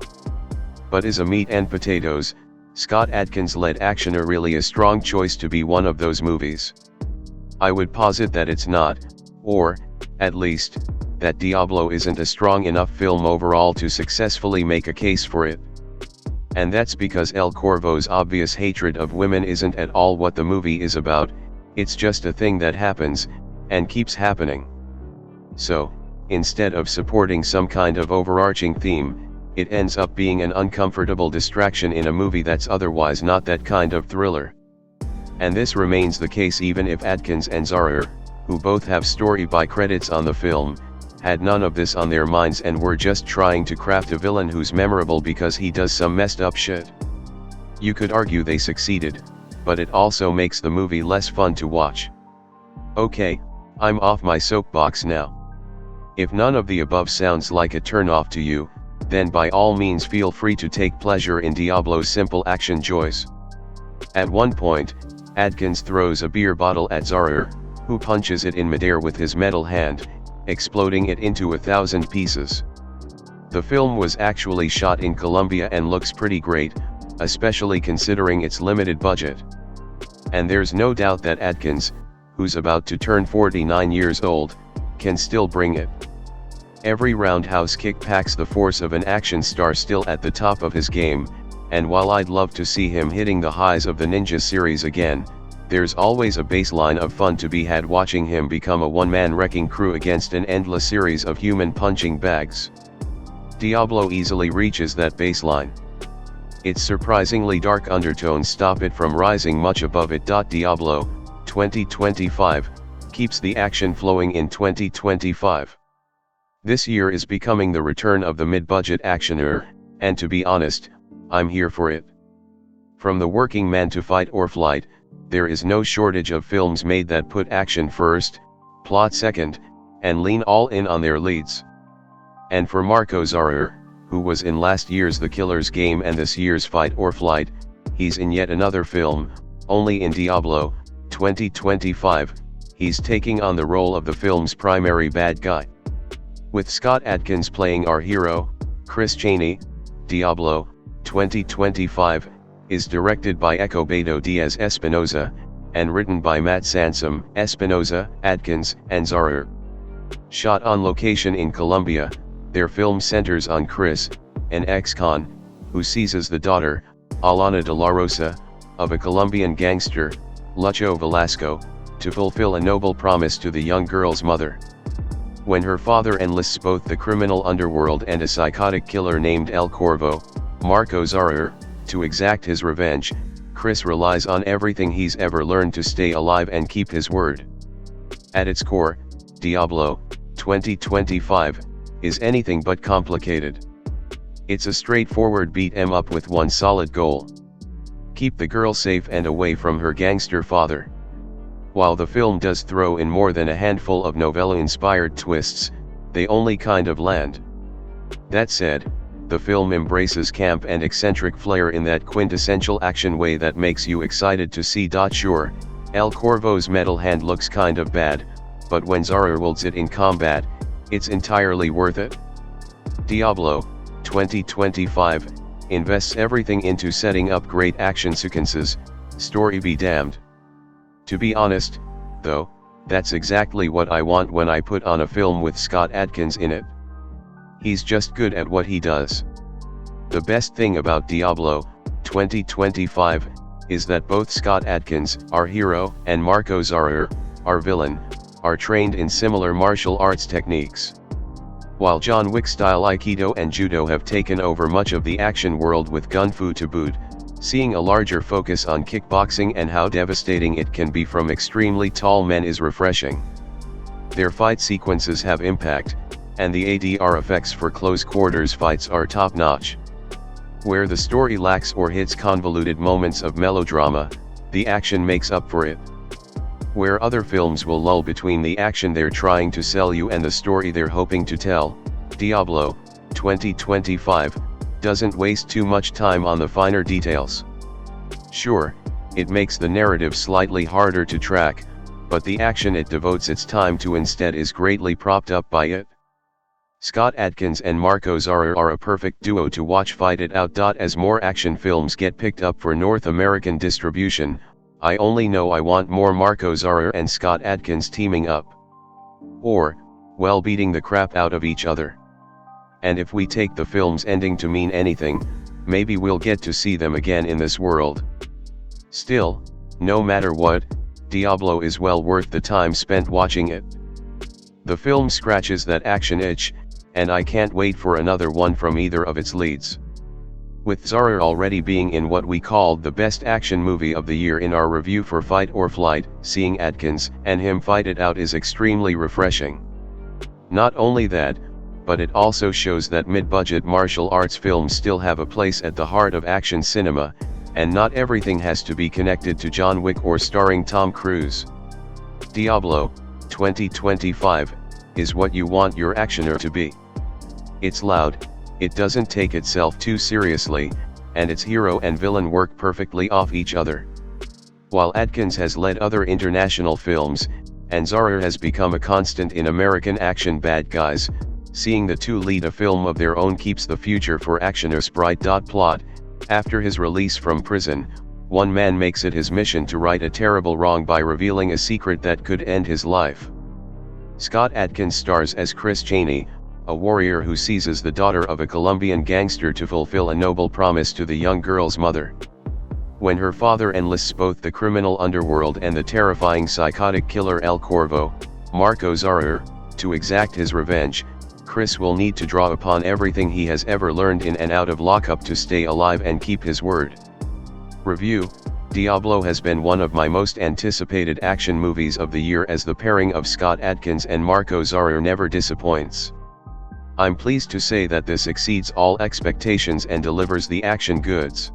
But is a meat and potatoes, Scott Adkins-led actioner really a strong choice to be one of those movies? I would posit that it's not, or, at least, that Diablo isn't a strong enough film overall to successfully make a case for it. And that's because El Corvo's obvious hatred of women isn't at all what the movie is about, it's just a thing that happens, and keeps happening. So, instead of supporting some kind of overarching theme, it ends up being an uncomfortable distraction in a movie that's otherwise not that kind of thriller. And this remains the case even if Adkins and Zarer, who both have story by credits on the film, had none of this on their minds and were just trying to craft a villain who's memorable because he does some messed up shit. You could argue they succeeded, but it also makes the movie less fun to watch. Okay, I'm off my soapbox now. If none of the above sounds like a turn-off to you, then by all means feel free to take pleasure in Diablo's simple action joys. At one point, Adkins throws a beer bottle at Zarer, who punches it in midair with his metal hand, exploding it into 1,000 pieces. The film was actually shot in Colombia and looks pretty great, especially considering its limited budget. And there's no doubt that Adkins, who's about to turn 49 years old, can still bring it. Every roundhouse kick packs the force of an action star still at the top of his game, and while I'd love to see him hitting the highs of the Ninja series again, there's always a baseline of fun to be had watching him become a one-man wrecking crew against an endless series of human punching bags. Diablo easily reaches that baseline. Its surprisingly dark undertones stop it from rising much above it. Diablo 2025 keeps the action flowing in 2025. This year is becoming the return of the mid-budget actioner, and to be honest, I'm here for it. From the working man to fight or flight, there is no shortage of films made that put action first, plot second, and lean all in on their leads. And for Marco Zarer, who was in last year's The Killer's Game and this year's Fight or Flight, he's in yet another film, only in Diablo 2025, he's taking on the role of the film's primary bad guy. With Scott Adkins playing our hero, Chris Chaney, Diablo 2025 is directed by Escobedo Diaz Espinosa, and written by Matt Sansom, Espinosa, Adkins, and Zarer. Shot on location in Colombia, their film centers on Chris, an ex-con, who seizes the daughter, Alana de la Rosa, of a Colombian gangster, Lucho Velasco, to fulfill a noble promise to the young girl's mother. When her father enlists both the criminal underworld and a psychotic killer named El Corvo, Marco Zarer, to exact his revenge, Chris relies on everything he's ever learned to stay alive and keep his word. At its core, Diablo 2025 is anything but complicated. It's a straightforward beat 'em up with one solid goal: keep the girl safe and away from her gangster father. While the film does throw in more than a handful of novella-inspired twists, they only kind of land. That said, the film embraces camp and eccentric flair in that quintessential action way that makes you excited to see. Sure, El Corvo's metal hand looks kind of bad, but when Zarer wields it in combat, it's entirely worth it. Diablo 2025 invests everything into setting up great action sequences, story be damned. To be honest, though, that's exactly what I want when I put on a film with Scott Adkins in it. He's just good at what he does. The best thing about Diablo 2025 is that both Scott Adkins, our hero, and Marco Zarer, our villain, are trained in similar martial arts techniques. While John Wick-style Aikido and Judo have taken over much of the action world with Gun Fu to boot, seeing a larger focus on kickboxing and how devastating it can be from extremely tall men is refreshing. Their fight sequences have impact, and the ADR effects for close quarters fights are top-notch. Where the story lacks or hits convoluted moments of melodrama, the action makes up for it. Where other films will lull between the action they're trying to sell you and the story they're hoping to tell, Diablo 2025 doesn't waste too much time on the finer details. Sure, it makes the narrative slightly harder to track, but the action it devotes its time to instead is greatly propped up by it. Scott Adkins and Marco Zarer are a perfect duo to watch fight it out. As more action films get picked up for North American distribution, I only know I want more Marco Zarer and Scott Adkins teaming up. Or, well, beating the crap out of each other. And if we take the film's ending to mean anything, maybe we'll get to see them again in this world. Still, no matter what, Diablo is well worth the time spent watching it. The film scratches that action itch, and I can't wait for another one from either of its leads. With Zara already being in what we called the best action movie of the year in our review for Fight or Flight, seeing Adkins and him fight it out is extremely refreshing. Not only that, but it also shows that mid-budget martial arts films still have a place at the heart of action cinema, and not everything has to be connected to John Wick or starring Tom Cruise. Diablo 2025 is what you want your actioner to be. It's loud, it doesn't take itself too seriously, and its hero and villain work perfectly off each other. While Adkins has led other international films, and Zara has become a constant in American action bad guys, seeing the two lead a film of their own keeps the future for actioners bright. Plot: after his release from prison, one man makes it his mission to right a terrible wrong by revealing a secret that could end his life. Scott Adkins stars as Chris Chaney, a warrior who seizes the daughter of a Colombian gangster to fulfill a noble promise to the young girl's mother. When her father enlists both the criminal underworld and the terrifying psychotic killer El Corvo, Marco Zara, to exact his revenge, Chris will need to draw upon everything he has ever learned in and out of lockup to stay alive and keep his word. Review: Diablo has been one of my most anticipated action movies of the year, as the pairing of Scott Adkins and Marco Zara never disappoints. I'm pleased to say that this exceeds all expectations and delivers the action goods.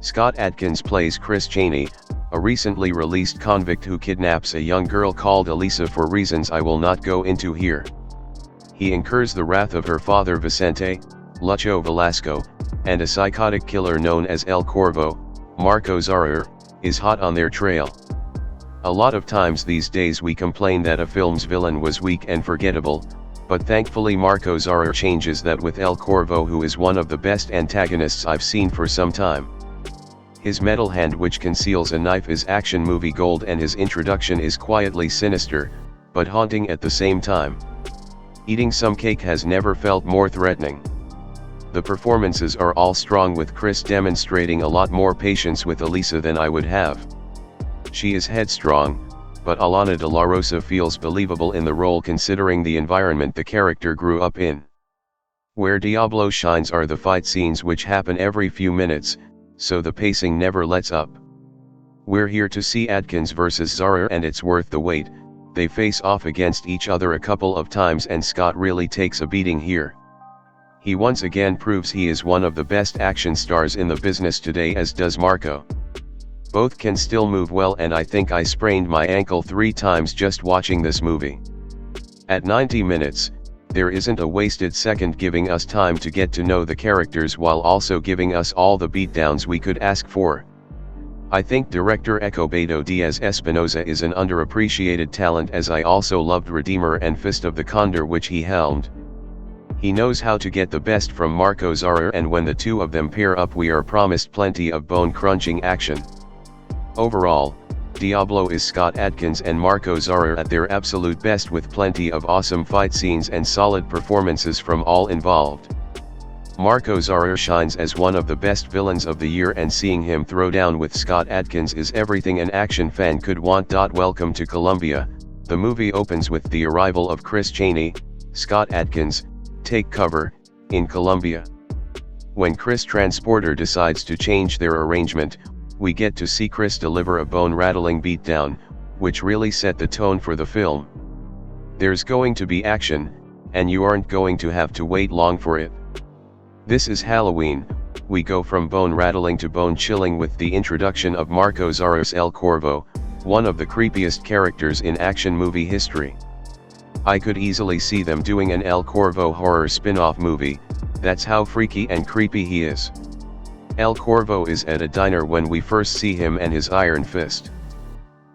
Scott Adkins plays Chris Chaney, a recently released convict who kidnaps a young girl called Elisa for reasons I will not go into here. He incurs the wrath of her father Vicente, Lucho Velasco, and a psychotic killer known as El Corvo, Marco Zara, is hot on their trail. A lot of times these days we complain that a film's villain was weak and forgettable, but thankfully Marco Zara changes that with El Corvo, who is one of the best antagonists I've seen for some time. His metal hand which conceals a knife is action movie gold, and his introduction is quietly sinister, but haunting at the same time. Eating some cake has never felt more threatening. The performances are all strong, with Chris demonstrating a lot more patience with Elisa than I would have. She is headstrong, but Alana de la Rosa feels believable in the role considering the environment the character grew up in. Where Diablo shines are the fight scenes, which happen every few minutes, so the pacing never lets up. We're here to see Adkins versus Zara, and it's worth the wait. They face off against each other a couple of times and Scott really takes a beating here. He once again proves he is one of the best action stars in the business today, as does Marco. Both can still move well, and I think I sprained my ankle 3 times just watching this movie. At 90 minutes, there isn't a wasted second, giving us time to get to know the characters while also giving us all the beatdowns we could ask for. I think director Ecobedo Diaz Espinosa is an underappreciated talent, as I also loved Redeemer and Fist of the Condor, which he helmed. He knows how to get the best from Marco Zara, and when the two of them pair up we are promised plenty of bone-crunching action. Overall, Diablo is Scott Adkins and Marco Zara at their absolute best, with plenty of awesome fight scenes and solid performances from all involved. Marco Zara shines as one of the best villains of the year, and seeing him throw down with Scott Adkins is everything an action fan could want. Welcome to Colombia. The movie opens with the arrival of Chris Chaney, Scott Adkins, take cover, in Colombia. When Chris Transporter decides to change their arrangement, we get to see Chris deliver a bone-rattling beatdown, which really set the tone for the film. There's going to be action, and you aren't going to have to wait long for it. This is Halloween. We go from bone-rattling to bone-chilling with the introduction of Marco Zara's El Corvo, one of the creepiest characters in action movie history. I could easily see them doing an El Corvo horror spin-off movie, that's how freaky and creepy he is. El Corvo is at a diner when we first see him and his iron fist.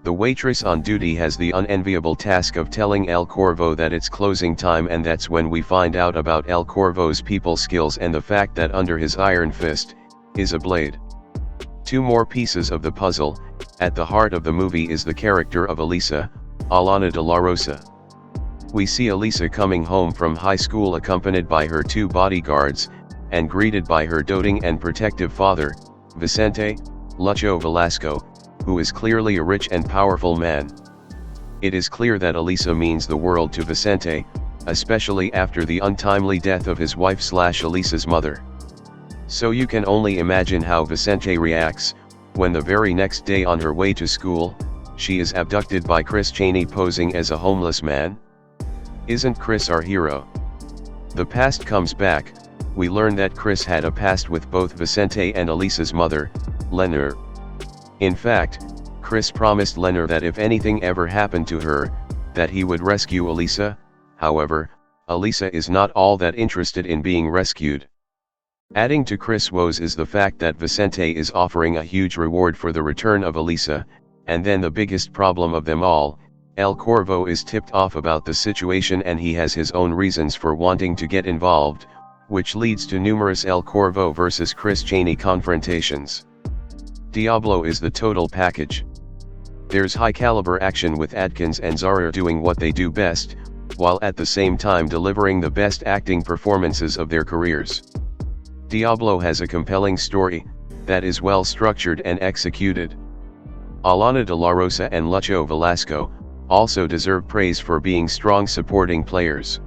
The waitress on duty has the unenviable task of telling El Corvo that it's closing time, and that's when we find out about El Corvo's people skills and the fact that under his iron fist is a blade. 2 more pieces of the puzzle. At the heart of the movie is the character of Elisa, Alana de la Rosa. We see Elisa coming home from high school accompanied by her 2 bodyguards, and greeted by her doting and protective father, Vicente, Lucho Velasco, who is clearly a rich and powerful man. It is clear that Elisa means the world to Vicente, especially after the untimely death of his wife/Elisa's mother. So you can only imagine how Vicente reacts, when the very next day on her way to school, she is abducted by Chris Chaney posing as a homeless man. Isn't Chris our hero? The past comes back. We learn that Chris had a past with both Vicente and Elisa's mother, Lenore. In fact, Chris promised Lenore that if anything ever happened to her, that he would rescue Elisa. However, Elisa is not all that interested in being rescued. Adding to Chris' woes is the fact that Vicente is offering a huge reward for the return of Elisa, and then the biggest problem of them all, El Corvo is tipped off about the situation and he has his own reasons for wanting to get involved, which leads to numerous El Corvo versus Chris Chaney confrontations. Diablo is the total package. There's high-caliber action with Adkins and Zara doing what they do best, while at the same time delivering the best acting performances of their careers. Diablo has a compelling story that is well structured and executed. Alana de la Rosa and Lucho Velasco also deserve praise for being strong supporting players.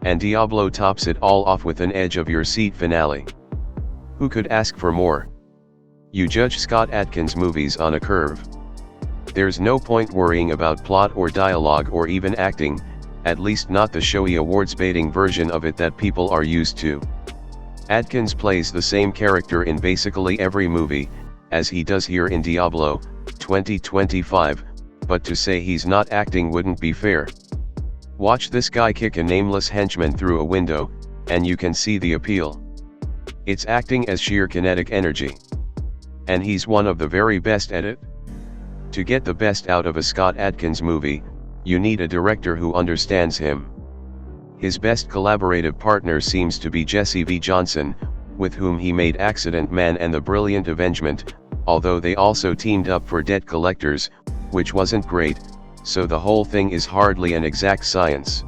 And Diablo tops it all off with an edge-of-your-seat finale. Who could ask for more? You judge Scott Adkins movies on a curve. There's no point worrying about plot or dialogue or even acting, at least not the showy awards-baiting version of it that people are used to. Adkins plays the same character in basically every movie, as he does here in Diablo 2025, but to say he's not acting wouldn't be fair. Watch this guy kick a nameless henchman through a window, and you can see the appeal. It's acting as sheer kinetic energy. And he's one of the very best at it. To get the best out of a Scott Adkins movie, you need a director who understands him. His best collaborative partner seems to be Jesse V. Johnson, with whom he made Accident Man and The Brilliant Avengement, although they also teamed up for Debt Collectors, which wasn't great, so the whole thing is hardly an exact science.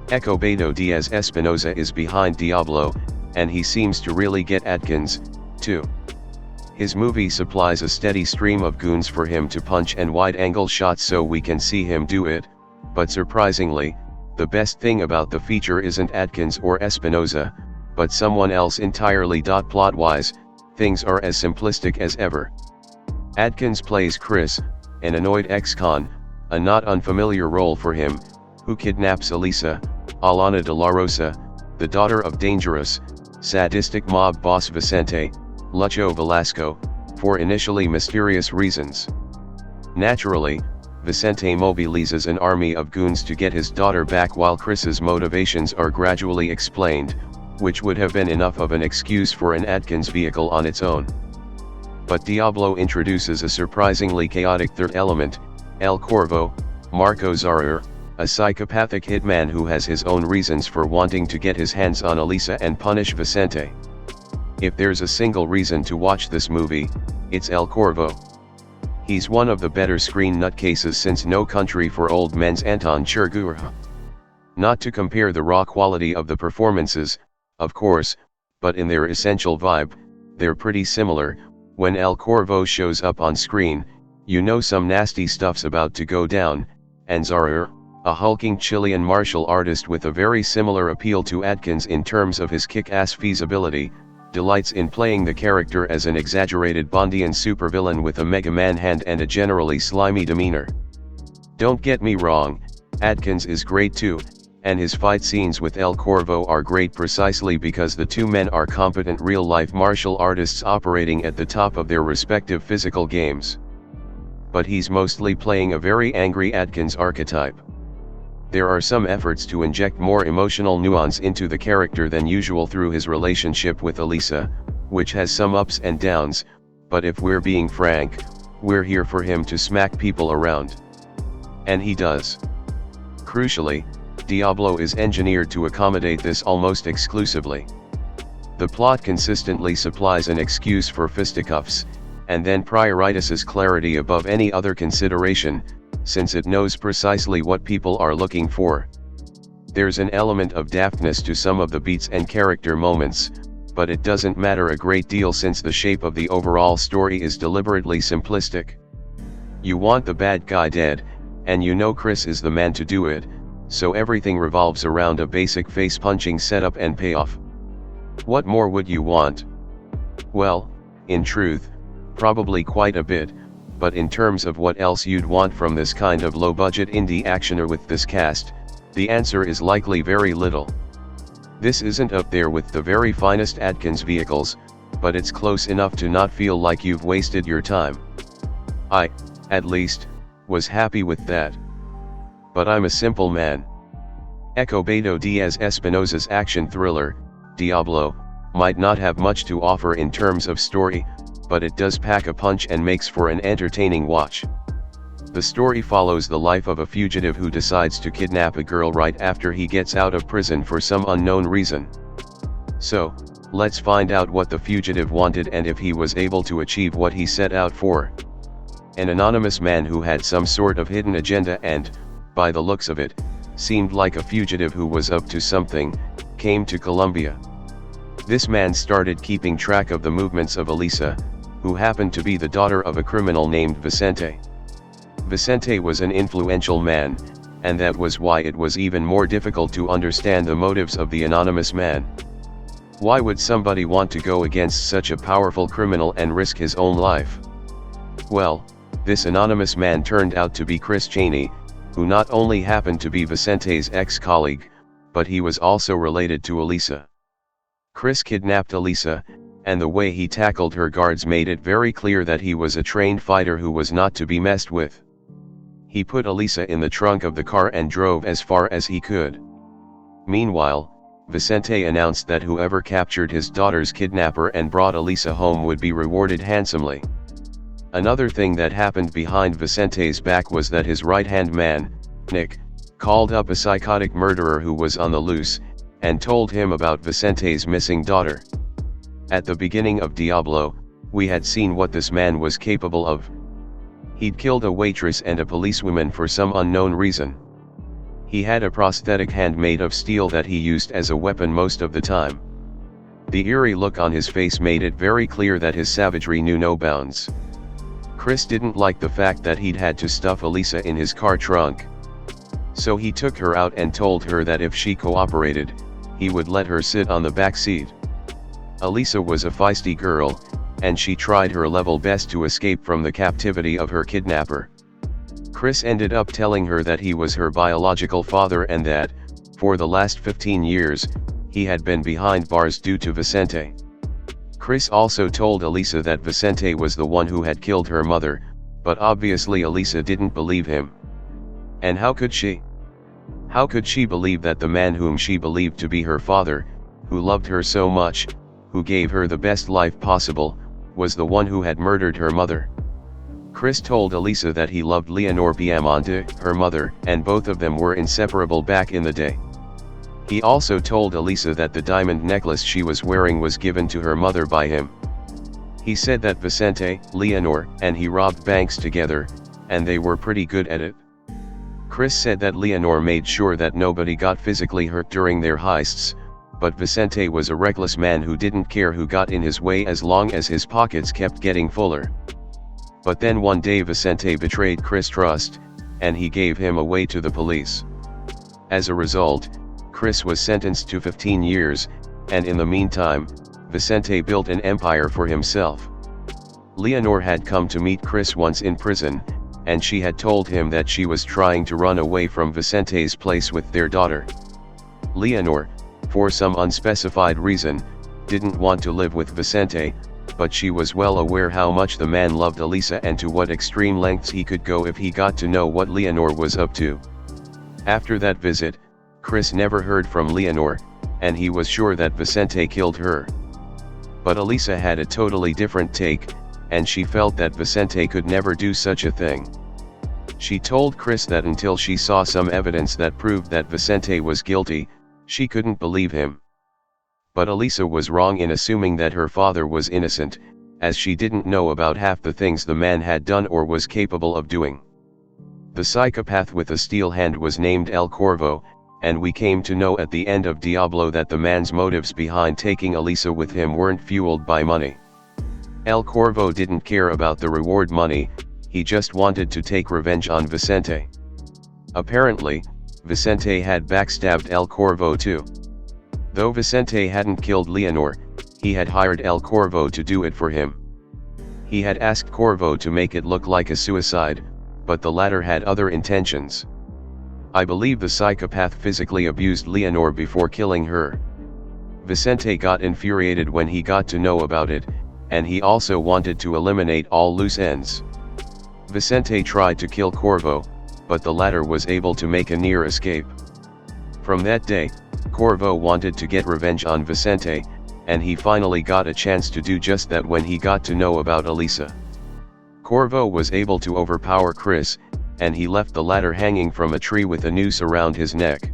Escobedo Diaz Espinosa is behind Diablo, and he seems to really get Adkins, too. His movie supplies a steady stream of goons for him to punch and wide-angle shots so we can see him do it, but surprisingly, the best thing about the feature isn't Adkins or Espinosa, but someone else entirely. Plot-wise, things are as simplistic as ever. Adkins plays Chris, an annoyed ex-con, a not unfamiliar role for him, who kidnaps Elisa, Alana de la Rosa, the daughter of dangerous, sadistic mob boss Vicente, Lucho Velasco, for initially mysterious reasons. Naturally, Vicente mobilizes an army of goons to get his daughter back while Chris's motivations are gradually explained, which would have been enough of an excuse for an Adkins vehicle on its own. But Diablo introduces a surprisingly chaotic third element, El Corvo, Marco Zara, a psychopathic hitman who has his own reasons for wanting to get his hands on Elisa and punish Vicente. If there's a single reason to watch this movie, it's El Corvo. He's one of the better screen nutcases since No Country for Old Men's Anton Chigurh. Not to compare the raw quality of the performances, of course, but in their essential vibe, they're pretty similar. When El Corvo shows up on screen, you know some nasty stuff's about to go down, and Zara, a hulking Chilean martial artist with a very similar appeal to Adkins in terms of his kick-ass feasibility, delights in playing the character as an exaggerated Bondian supervillain with a Mega Man hand and a generally slimy demeanor. Don't get me wrong, Adkins is great too, and his fight scenes with El Corvo are great precisely because the two men are competent real-life martial artists operating at the top of their respective physical games. But he's mostly playing a very angry Adkins archetype. There are some efforts to inject more emotional nuance into the character than usual through his relationship with Elisa, which has some ups and downs, but if we're being frank, we're here for him to smack people around. And he does. Crucially, Diablo is engineered to accommodate this almost exclusively. The plot consistently supplies an excuse for fisticuffs, and then prioritizes clarity above any other consideration, since it knows precisely what people are looking for. There's an element of daftness to some of the beats and character moments, but it doesn't matter a great deal since the shape of the overall story is deliberately simplistic. You want the bad guy dead, and you know Chris is the man to do it, so everything revolves around a basic face-punching setup and payoff. What more would you want? Well, in truth, probably quite a bit, but in terms of what else you'd want from this kind of low-budget indie actioner with this cast, the answer is likely very little. This isn't up there with the very finest Adkins vehicles, but it's close enough to not feel like you've wasted your time. I, at least, was happy with that. But I'm a simple man. Escobedo Diaz Espinosa's action thriller, Diablo, might not have much to offer in terms of story, but it does pack a punch and makes for an entertaining watch. The story follows the life of a fugitive who decides to kidnap a girl right after he gets out of prison for some unknown reason. So, let's find out what the fugitive wanted and if he was able to achieve what he set out for. An anonymous man who had some sort of hidden agenda and, by the looks of it, seemed like a fugitive who was up to something, came to Colombia. This man started keeping track of the movements of Elisa, who happened to be the daughter of a criminal named Vicente. Vicente was an influential man, and that was why it was even more difficult to understand the motives of the anonymous man. Why would somebody want to go against such a powerful criminal and risk his own life? Well, this anonymous man turned out to be Chris Chaney, who not only happened to be Vicente's ex-colleague, but he was also related to Elisa. Chris kidnapped Elisa, and the way he tackled her guards made it very clear that he was a trained fighter who was not to be messed with. He put Elisa in the trunk of the car and drove as far as he could. Meanwhile, Vicente announced that whoever captured his daughter's kidnapper and brought Elisa home would be rewarded handsomely. Another thing that happened behind Vicente's back was that his right-hand man, Nick, called up a psychotic murderer who was on the loose, and told him about Vicente's missing daughter. At the beginning of Diablo, we had seen what this man was capable of. He'd killed a waitress and a policewoman for some unknown reason. He had a prosthetic hand made of steel that he used as a weapon most of the time. The eerie look on his face made it very clear that his savagery knew no bounds. Chris didn't like the fact that he'd had to stuff Elisa in his car trunk. So he took her out and told her that if she cooperated, he would let her sit on the back seat. Elisa was a feisty girl, and she tried her level best to escape from the captivity of her kidnapper. Chris ended up telling her that he was her biological father and that, for the last 15 years, he had been behind bars due to Vicente. Chris also told Elisa that Vicente was the one who had killed her mother, but obviously Elisa didn't believe him. And how could she? How could she believe that the man whom she believed to be her father, who loved her so much, who gave her the best life possible, was the one who had murdered her mother? Chris told Elisa that he loved Leonor Piamonte, her mother, and both of them were inseparable back in the day. He also told Elisa that the diamond necklace she was wearing was given to her mother by him. He said that Vicente, Leonor, and he robbed banks together, and they were pretty good at it. Chris said that Leonor made sure that nobody got physically hurt during their heists, but Vicente was a reckless man who didn't care who got in his way as long as his pockets kept getting fuller. But then one day Vicente betrayed Chris' trust, and he gave him away to the police. As a result, Chris was sentenced to 15 years, and in the meantime, Vicente built an empire for himself. Leonor had come to meet Chris once in prison, and she had told him that she was trying to run away from Vicente's place with their daughter. Leonor, for some unspecified reason, didn't want to live with Vicente, but she was well aware how much the man loved Elisa and to what extreme lengths he could go if he got to know what Leonor was up to. After that visit, Chris never heard from Leonor, and he was sure that Vicente killed her. But Elisa had a totally different take, and she felt that Vicente could never do such a thing. She told Chris that until she saw some evidence that proved that Vicente was guilty, she couldn't believe him. But Elisa was wrong in assuming that her father was innocent, as she didn't know about half the things the man had done or was capable of doing. The psychopath with a steel hand was named El Corvo, and we came to know at the end of Diablo that the man's motives behind taking Elisa with him weren't fueled by money. El Corvo didn't care about the reward money, he just wanted to take revenge on Vicente. Apparently, Vicente had backstabbed El Corvo too. Though Vicente hadn't killed Leonor, he had hired El Corvo to do it for him. He had asked Corvo to make it look like a suicide, but the latter had other intentions. I believe the psychopath physically abused Leonor before killing her. Vicente got infuriated when he got to know about it, and he also wanted to eliminate all loose ends. Vicente tried to kill Corvo, but the latter was able to make a near escape. From that day, Corvo wanted to get revenge on Vicente, and he finally got a chance to do just that when he got to know about Elisa. Corvo was able to overpower Chris, and he left the latter hanging from a tree with a noose around his neck.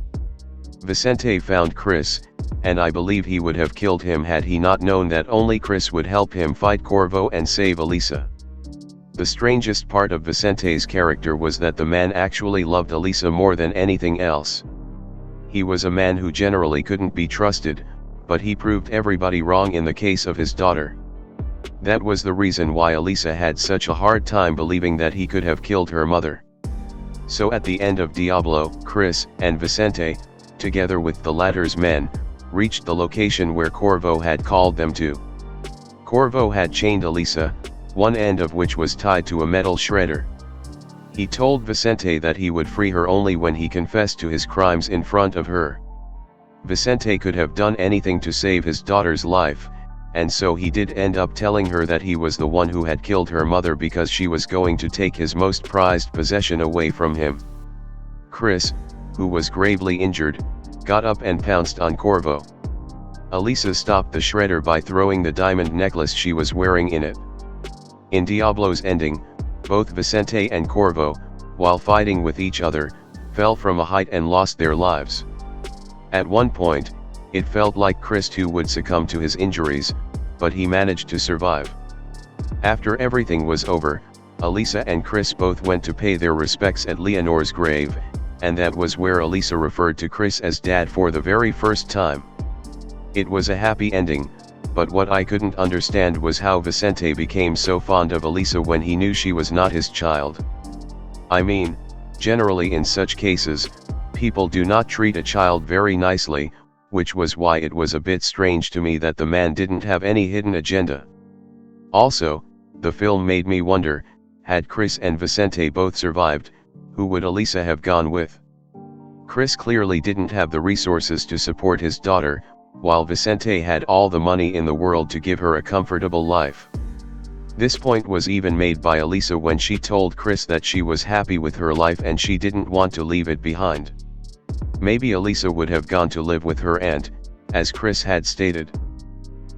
Vicente found Chris, and I believe he would have killed him had he not known that only Chris would help him fight Corvo and save Elisa. The strangest part of Vicente's character was that the man actually loved Elisa more than anything else. He was a man who generally couldn't be trusted, but he proved everybody wrong in the case of his daughter. That was the reason why Elisa had such a hard time believing that he could have killed her mother. So at the end of Diablo, Chris and Vicente, together with the latter's men, reached the location where Corvo had called them to. Corvo had chained Elisa, one end of which was tied to a metal shredder. He told Vicente that he would free her only when he confessed to his crimes in front of her. Vicente could have done anything to save his daughter's life, and so he did end up telling her that he was the one who had killed her mother because she was going to take his most prized possession away from him. Chris, who was gravely injured, got up and pounced on Corvo. Elisa stopped the shredder by throwing the diamond necklace she was wearing in it. In Diablo's ending, both Vicente and Corvo, while fighting with each other, fell from a height and lost their lives. At one point, it felt like Chris too would succumb to his injuries, but he managed to survive. After everything was over, Elisa and Chris both went to pay their respects at Leonor's grave, and that was where Elisa referred to Chris as Dad for the very first time. It was a happy ending, but what I couldn't understand was how Vicente became so fond of Elisa when he knew she was not his child. I mean, generally in such cases, people do not treat a child very nicely, which was why it was a bit strange to me that the man didn't have any hidden agenda. Also, the film made me wonder, had Chris and Vicente both survived, who would Elisa have gone with? Chris clearly didn't have the resources to support his daughter, while Vicente had all the money in the world to give her a comfortable life. This point was even made by Elisa when she told Chris that she was happy with her life and she didn't want to leave it behind. Maybe Elisa would have gone to live with her aunt, as Chris had stated.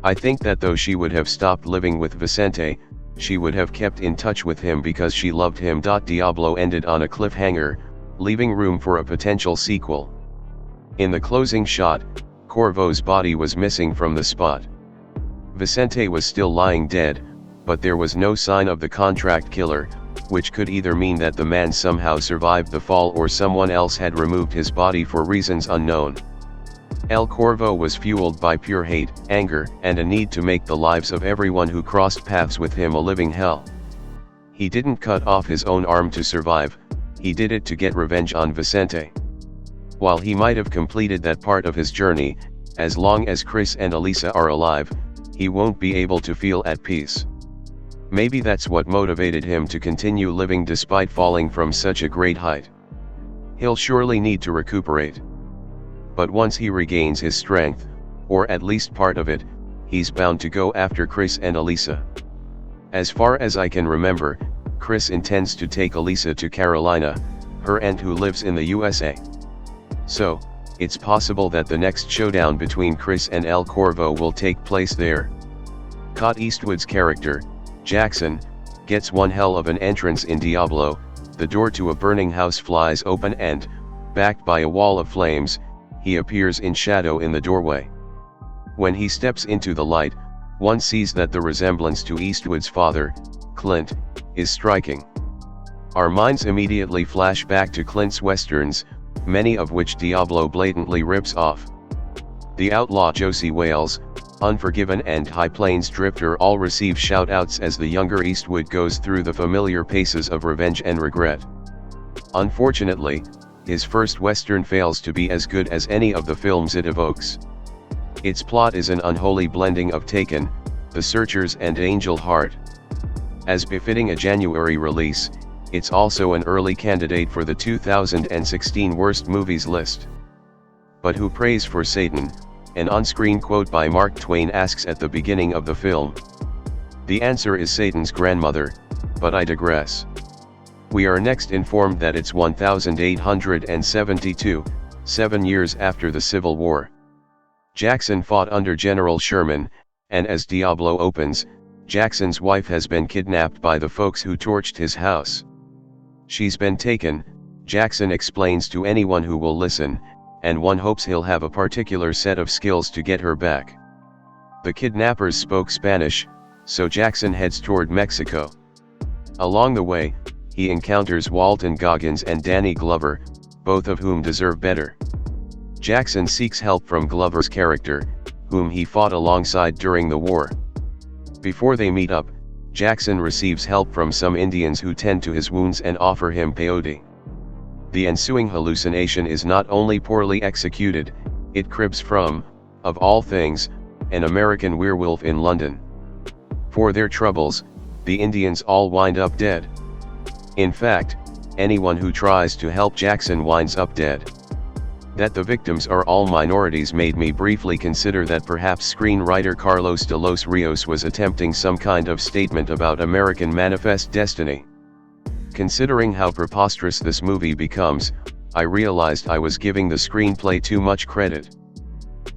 I think that though she would have stopped living with Vicente, she would have kept in touch with him because she loved him. Diablo ended on a cliffhanger, leaving room for a potential sequel. In the closing shot, Corvo's body was missing from the spot. Vicente was still lying dead, but there was no sign of the contract killer, which could either mean that the man somehow survived the fall or someone else had removed his body for reasons unknown. El Corvo was fueled by pure hate, anger, and a need to make the lives of everyone who crossed paths with him a living hell. He didn't cut off his own arm to survive, he did it to get revenge on Vicente. While he might have completed that part of his journey, as long as Chris and Elisa are alive, he won't be able to feel at peace. Maybe that's what motivated him to continue living despite falling from such a great height. He'll surely need to recuperate. But once he regains his strength, or at least part of it, he's bound to go after Chris and Elisa. As far as I can remember, Chris intends to take Elisa to Carolina, her aunt who lives in the USA. So, it's possible that the next showdown between Chris and El Corvo will take place there. Clint Eastwood's character, Jackson, gets one hell of an entrance in Diablo. The door to a burning house flies open and, backed by a wall of flames, he appears in shadow in the doorway. When he steps into the light, one sees that the resemblance to Eastwood's father, Clint, is striking. Our minds immediately flash back to Clint's westerns, many of which Diablo blatantly rips off. The Outlaw Josie Wales, Unforgiven and High Plains Drifter all receive shout-outs as the younger Eastwood goes through the familiar paces of revenge and regret. Unfortunately, his first western fails to be as good as any of the films it evokes. Its plot is an unholy blending of Taken, The Searchers and Angel Heart. As befitting a January release, it's also an early candidate for the 2016 Worst Movies list. But who prays for Satan? An on-screen quote by Mark Twain asks at the beginning of the film. The answer is Satan's grandmother, but I digress. We are next informed that it's 1872, 7 years after the Civil War. Jackson fought under General Sherman, and as Diablo opens, Jackson's wife has been kidnapped by the folks who torched his house. She's been taken, Jackson explains to anyone who will listen, and one hopes he'll have a particular set of skills to get her back. The kidnappers spoke Spanish, so Jackson heads toward Mexico. Along the way, he encounters Walton Goggins and Danny Glover, both of whom deserve better. Jackson seeks help from Glover's character, whom he fought alongside during the war. Before they meet up, Jackson receives help from some Indians who tend to his wounds and offer him peyote. The ensuing hallucination is not only poorly executed, it cribs from, of all things, an American werewolf in London. For their troubles, the Indians all wind up dead. In fact, anyone who tries to help Jackson winds up dead. That the victims are all minorities made me briefly consider that perhaps screenwriter Carlos de los Rios was attempting some kind of statement about American manifest destiny. Considering how preposterous this movie becomes, I realized I was giving the screenplay too much credit.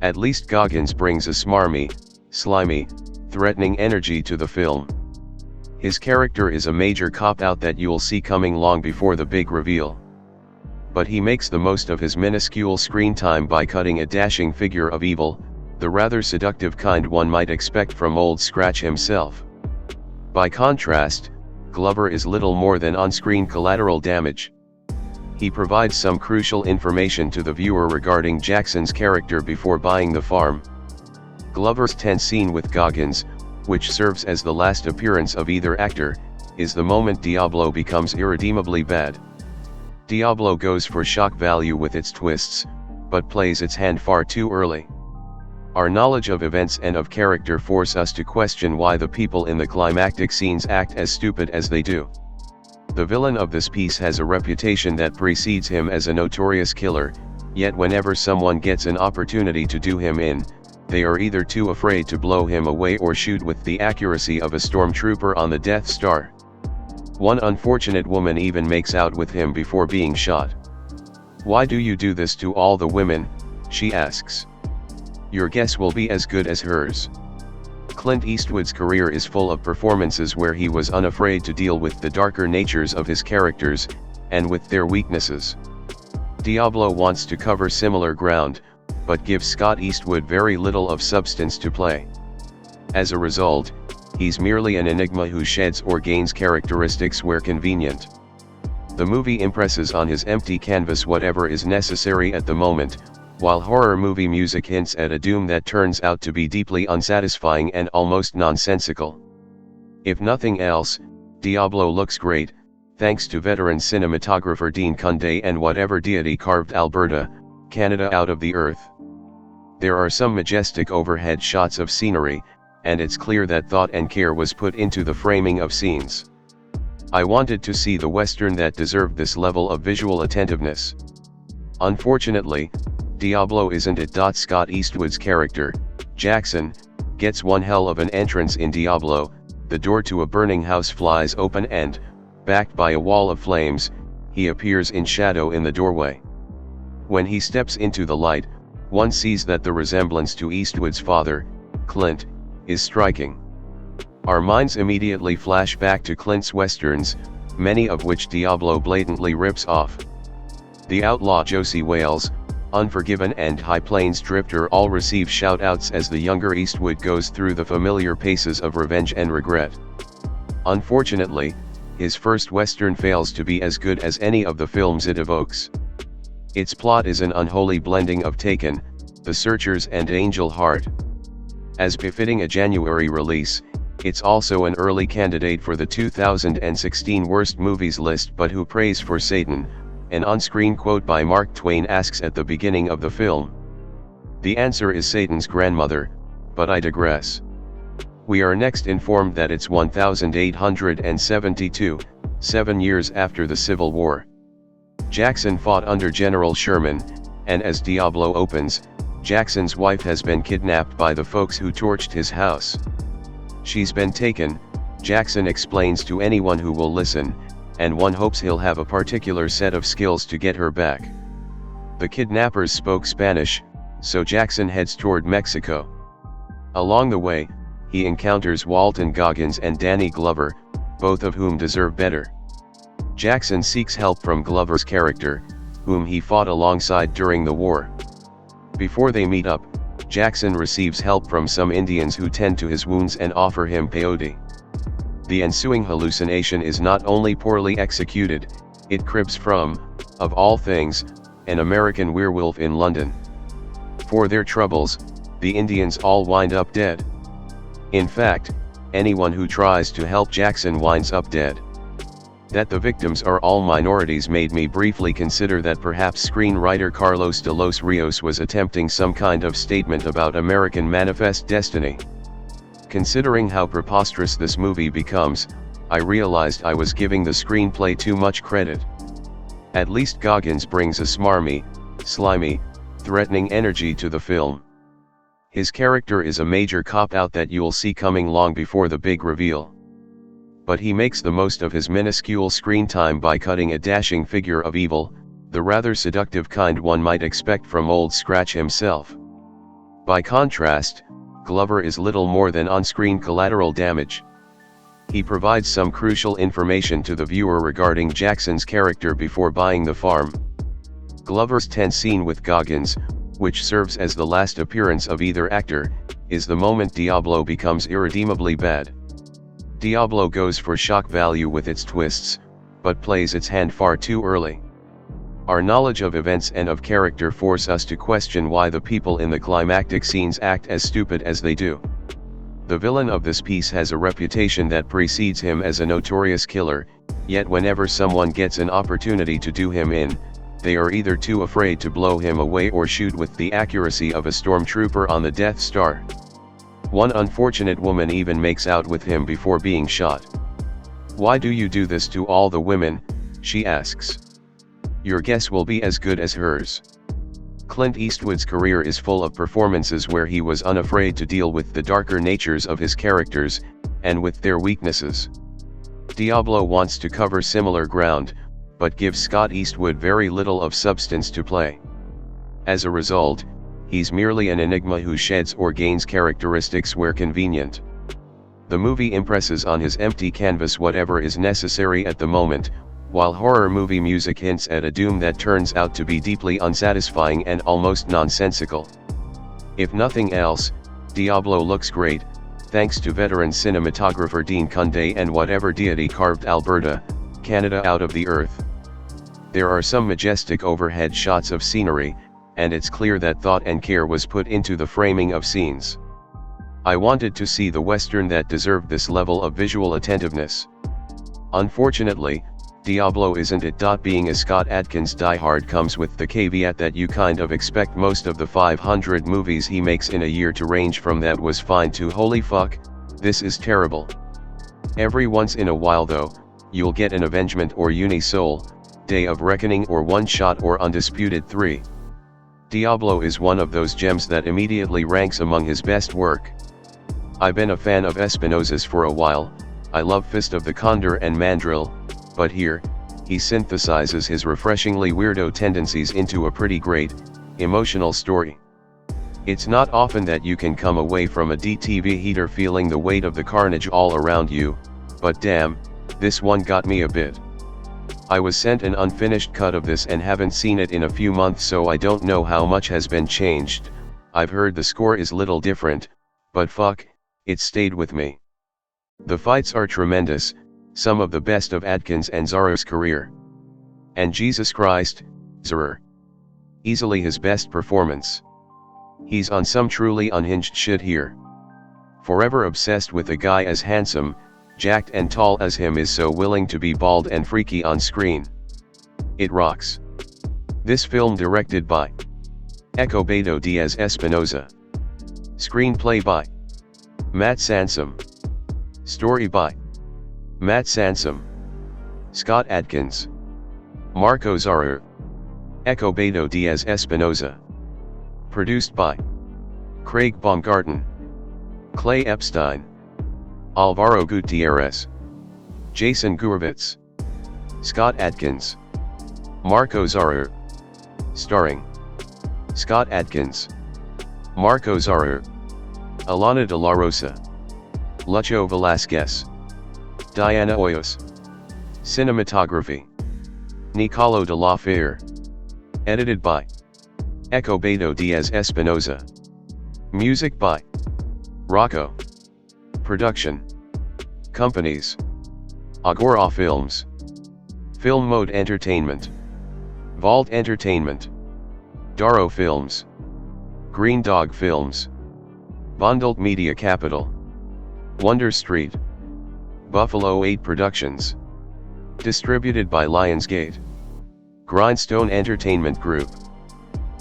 At least Goggins brings a smarmy, slimy, threatening energy to the film. His character is a major cop-out that you'll see coming long before the big reveal. But he makes the most of his minuscule screen time by cutting a dashing figure of evil, the rather seductive kind one might expect from Old Scratch himself. By contrast, Glover is little more than on-screen collateral damage. He provides some crucial information to the viewer regarding Jackson's character before buying the farm. Glover's tense scene with Goggins, which serves as the last appearance of either actor, is the moment Diablo becomes irredeemably bad. Diablo goes for shock value with its twists, but plays its hand far too early. Our knowledge of events and of character force us to question why the people in the climactic scenes act as stupid as they do. The villain of this piece has a reputation that precedes him as a notorious killer, yet whenever someone gets an opportunity to do him in, they are either too afraid to blow him away or shoot with the accuracy of a stormtrooper on the Death Star. One unfortunate woman even makes out with him before being shot. "Why do you do this to all the women?" she asks. "Your guess will be as good as hers." Clint Eastwood's career is full of performances where he was unafraid to deal with the darker natures of his characters, and with their weaknesses. Diablo wants to cover similar ground, but gives Scott Eastwood very little of substance to play. As a result, he's merely an enigma who sheds or gains characteristics where convenient. The movie impresses on his empty canvas whatever is necessary at the moment, while horror movie music hints at a doom that turns out to be deeply unsatisfying and almost nonsensical. If nothing else, Diablo looks great, thanks to veteran cinematographer Dean Cundey and whatever deity carved Alberta, Canada out of the earth. There are some majestic overhead shots of scenery, and it's clear that thought and care was put into the framing of scenes. I wanted to see the Western that deserved this level of visual attentiveness. Unfortunately, Diablo isn't it. Scott Eastwood's character, Jackson, gets one hell of an entrance in Diablo. The door to a burning house flies open and, backed by a wall of flames, he appears in shadow in the doorway. When he steps into the light, one sees that the resemblance to Eastwood's father, Clint, is striking. Our minds immediately flash back to Clint's westerns, many of which Diablo blatantly rips off. The outlaw Josie Wales, Unforgiven and High Plains Drifter all receive shout-outs as the younger Eastwood goes through the familiar paces of revenge and regret. Unfortunately, his first western fails to be as good as any of the films it evokes. Its plot is an unholy blending of Taken, The Searchers and Angel Heart. As befitting a January release, it's also an early candidate for the 2016 Worst Movies list. But who prays for Satan? An on-screen quote by Mark Twain asks at the beginning of the film. The answer is Satan's grandmother, but I digress. We are next informed that it's 1872, 7 years after the Civil War. Jackson fought under General Sherman, and as Diablo opens, Jackson's wife has been kidnapped by the folks who torched his house. She's been taken, Jackson explains to anyone who will listen, and one hopes he'll have a particular set of skills to get her back. The kidnappers spoke Spanish, so Jackson heads toward Mexico. Along the way, he encounters Walton Goggins and Danny Glover, both of whom deserve better. Jackson seeks help from Glover's character, whom he fought alongside during the war. Before they meet up, Jackson receives help from some Indians who tend to his wounds and offer him peyote. The ensuing hallucination is not only poorly executed, it cribs from, of all things, an American werewolf in London. For their troubles, the Indians all wind up dead. In fact, anyone who tries to help Jackson winds up dead. That the victims are all minorities made me briefly consider that perhaps screenwriter Carlos de los Rios was attempting some kind of statement about American manifest destiny. Considering how preposterous this movie becomes, I realized I was giving the screenplay too much credit. At least Goggins brings a smarmy, slimy, threatening energy to the film. His character is a major cop-out that you'll see coming long before the big reveal. But he makes the most of his minuscule screen time by cutting a dashing figure of evil, the rather seductive kind one might expect from Old Scratch himself. By contrast, Glover is little more than on-screen collateral damage. He provides some crucial information to the viewer regarding Jackson's character before buying the farm. Glover's tense scene with Goggins, which serves as the last appearance of either actor, is the moment Diablo becomes irredeemably bad. Diablo goes for shock value with its twists, but plays its hand far too early. Our knowledge of events and of character force us to question why the people in the climactic scenes act as stupid as they do. The villain of this piece has a reputation that precedes him as a notorious killer, yet whenever someone gets an opportunity to do him in, they are either too afraid to blow him away or shoot with the accuracy of a stormtrooper on the Death Star. One unfortunate woman even makes out with him before being shot. "Why do you do this to all the women?" she asks. "Your guess will be as good as hers." Clint Eastwood's career is full of performances where he was unafraid to deal with the darker natures of his characters, and with their weaknesses. Diablo wants to cover similar ground, but gives Scott Eastwood very little of substance to play. As a result, he's merely an enigma who sheds or gains characteristics where convenient. The movie impresses on his empty canvas whatever is necessary at the moment, while horror movie music hints at a doom that turns out to be deeply unsatisfying and almost nonsensical. If nothing else, Diablo looks great, thanks to veteran cinematographer Dean Cundey and whatever deity carved Alberta, Canada out of the earth. There are some majestic overhead shots of scenery, and it's clear that thought and care was put into the framing of scenes. I wanted to see the Western that deserved this level of visual attentiveness. Unfortunately, Diablo isn't it. Being a Scott Adkins diehard comes with the caveat that you kind of expect most of the 500 movies he makes in a year to range from "that was fine" to "holy fuck, this is terrible." Every once in a while though, you'll get an Avengement or Uni-Soul, Day of Reckoning or One Shot or Undisputed 3. Diablo is one of those gems that immediately ranks among his best work. I've been a fan of Espinosa's for a while, I love Fist of the Condor and Mandrill, but here, he synthesizes his refreshingly weirdo tendencies into a pretty great, emotional story. It's not often that you can come away from a DTV heater feeling the weight of the carnage all around you, but damn, this one got me a bit. I was sent an unfinished cut of this and haven't seen it in a few months, so I don't know how much has been changed. I've heard the score is little different, but fuck, it stayed with me. The fights are tremendous, some of the best of Adkins and Zaro's career. And Jesus Christ, Zaro. Easily his best performance. He's on some truly unhinged shit here. Forever obsessed with a guy as handsome, jacked and tall as him is so willing to be bald and freaky on screen. It rocks. This film, directed by Escobedo Diaz Espinoza. Screenplay by Matt Sansom. Story by Matt Sansom, Scott Adkins, Marco Zarur, Escobedo Diaz Espinoza. Produced by Craig Baumgarten, Clay Epstein, Alvaro Gutierrez, Jason Gurevitz, Scott Adkins, Marco Zarur. Starring Scott Adkins, Marco Zarur, Alana de la Rosa, Lucho Velasquez, Diana Hoyos. Cinematography Nicolo de la Fere. Edited by Escobedo Diaz Espinoza. Music by Rocco. Production companies: Agora Films, Film Mode Entertainment, Vault Entertainment, Darrow Films, Green Dog Films, Bundled Media Capital, Wonder Street, Buffalo 8 Productions. Distributed by Lionsgate. Grindstone Entertainment Group.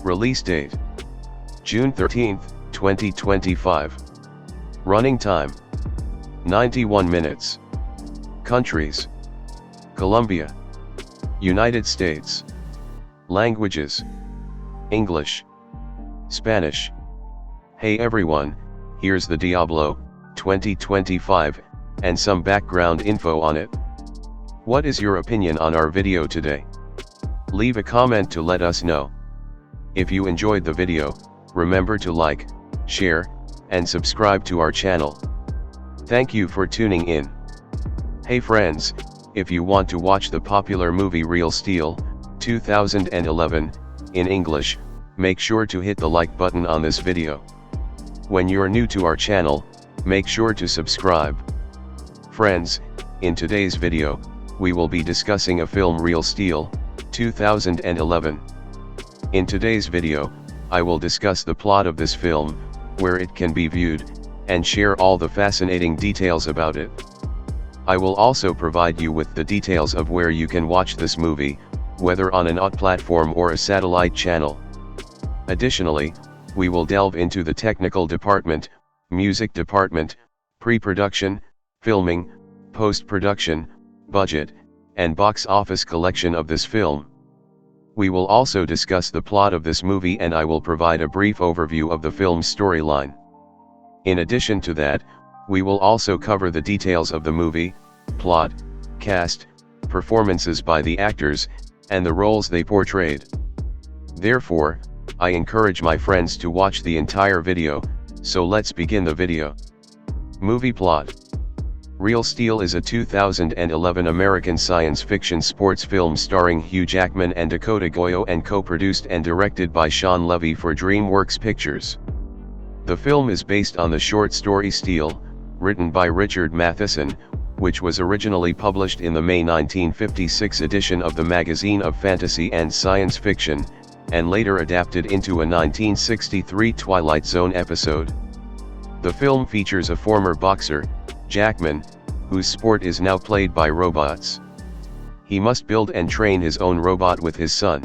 Release date June 13, 2025. Running time 91 minutes. Countries: Colombia, United States. Languages: English, Spanish. Hey everyone, here's the Diablo 2025, and some background info on it. What is your opinion on our video today? Leave a comment to let us know. If you enjoyed the video, remember to like, share, and subscribe to our channel. Thank you for tuning in. Hey friends, if you want to watch the popular movie Real Steel 2011 in English, make sure to hit the like button on this video. When you're new to our channel, make sure to subscribe. Friends, in today's video, we will be discussing a film Real Steel 2011. In today's video, I will discuss the plot of this film, where it can be viewed, and share all the fascinating details about it. I will also provide you with the details of where you can watch this movie, whether on an OTT platform or a satellite channel. Additionally, we will delve into the technical department, music department, pre-production, filming, post-production, budget, and box office collection of this film. We will also discuss the plot of this movie, and I will provide a brief overview of the film's storyline. In addition to that, we will also cover the details of the movie, plot, cast, performances by the actors, and the roles they portrayed. Therefore, I encourage my friends to watch the entire video, so let's begin the video. Movie plot. Real Steel is a 2011 American science fiction sports film starring Hugh Jackman and Dakota Goyo and co-produced and directed by Sean Levy for DreamWorks Pictures. The film is based on the short story Steel, written by Richard Matheson, which was originally published in the May 1956 edition of the Magazine of Fantasy and Science Fiction, and later adapted into a 1963 Twilight Zone episode. The film features a former boxer, Jackman, whose sport is now played by robots. He must build and train his own robot with his son.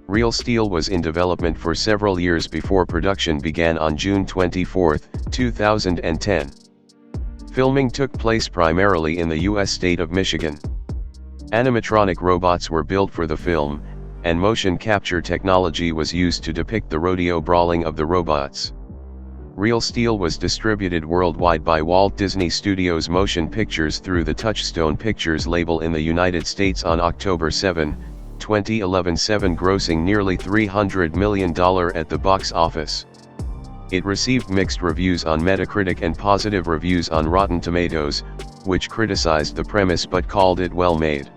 Real Steel was in development for several years before production began on June 24, 2010. Filming took place primarily in the U.S. state of Michigan. Animatronic robots were built for the film, and motion capture technology was used to depict the rodeo brawling of the robots. Real Steel was distributed worldwide by Walt Disney Studios Motion Pictures through the Touchstone Pictures label in the United States on October 7, 2011, grossing nearly $300 million at the box office. It received mixed reviews on Metacritic and positive reviews on Rotten Tomatoes, which criticized the premise but called it well made.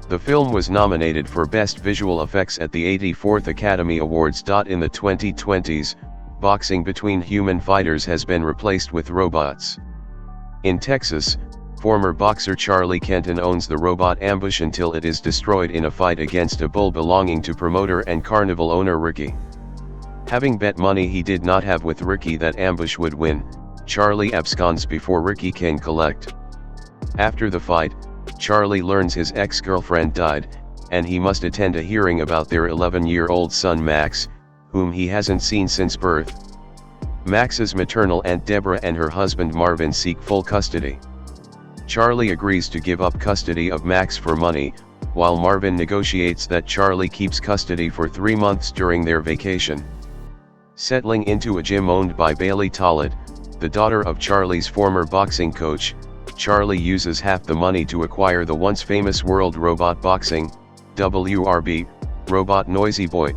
The film was nominated for Best Visual Effects at the 84th Academy Awards. In the 2020s, boxing between human fighters has been replaced with robots. In Texas, former boxer Charlie Kenton owns the robot Ambush until it is destroyed in a fight against a bull belonging to promoter and carnival owner Ricky. Having bet money he did not have with Ricky that Ambush would win, Charlie absconds before Ricky can collect. After the fight, Charlie learns his ex-girlfriend died, and he must attend a hearing about their 11-year-old son Max, whom he hasn't seen since birth. Max's maternal aunt Deborah and her husband Marvin seek full custody. Charlie agrees to give up custody of Max for money, while Marvin negotiates that Charlie keeps custody for 3 months during their vacation. Settling into a gym owned by Bailey Tollett, the daughter of Charlie's former boxing coach, Charlie uses half the money to acquire the once famous World Robot Boxing, WRB, robot Noisy Boy.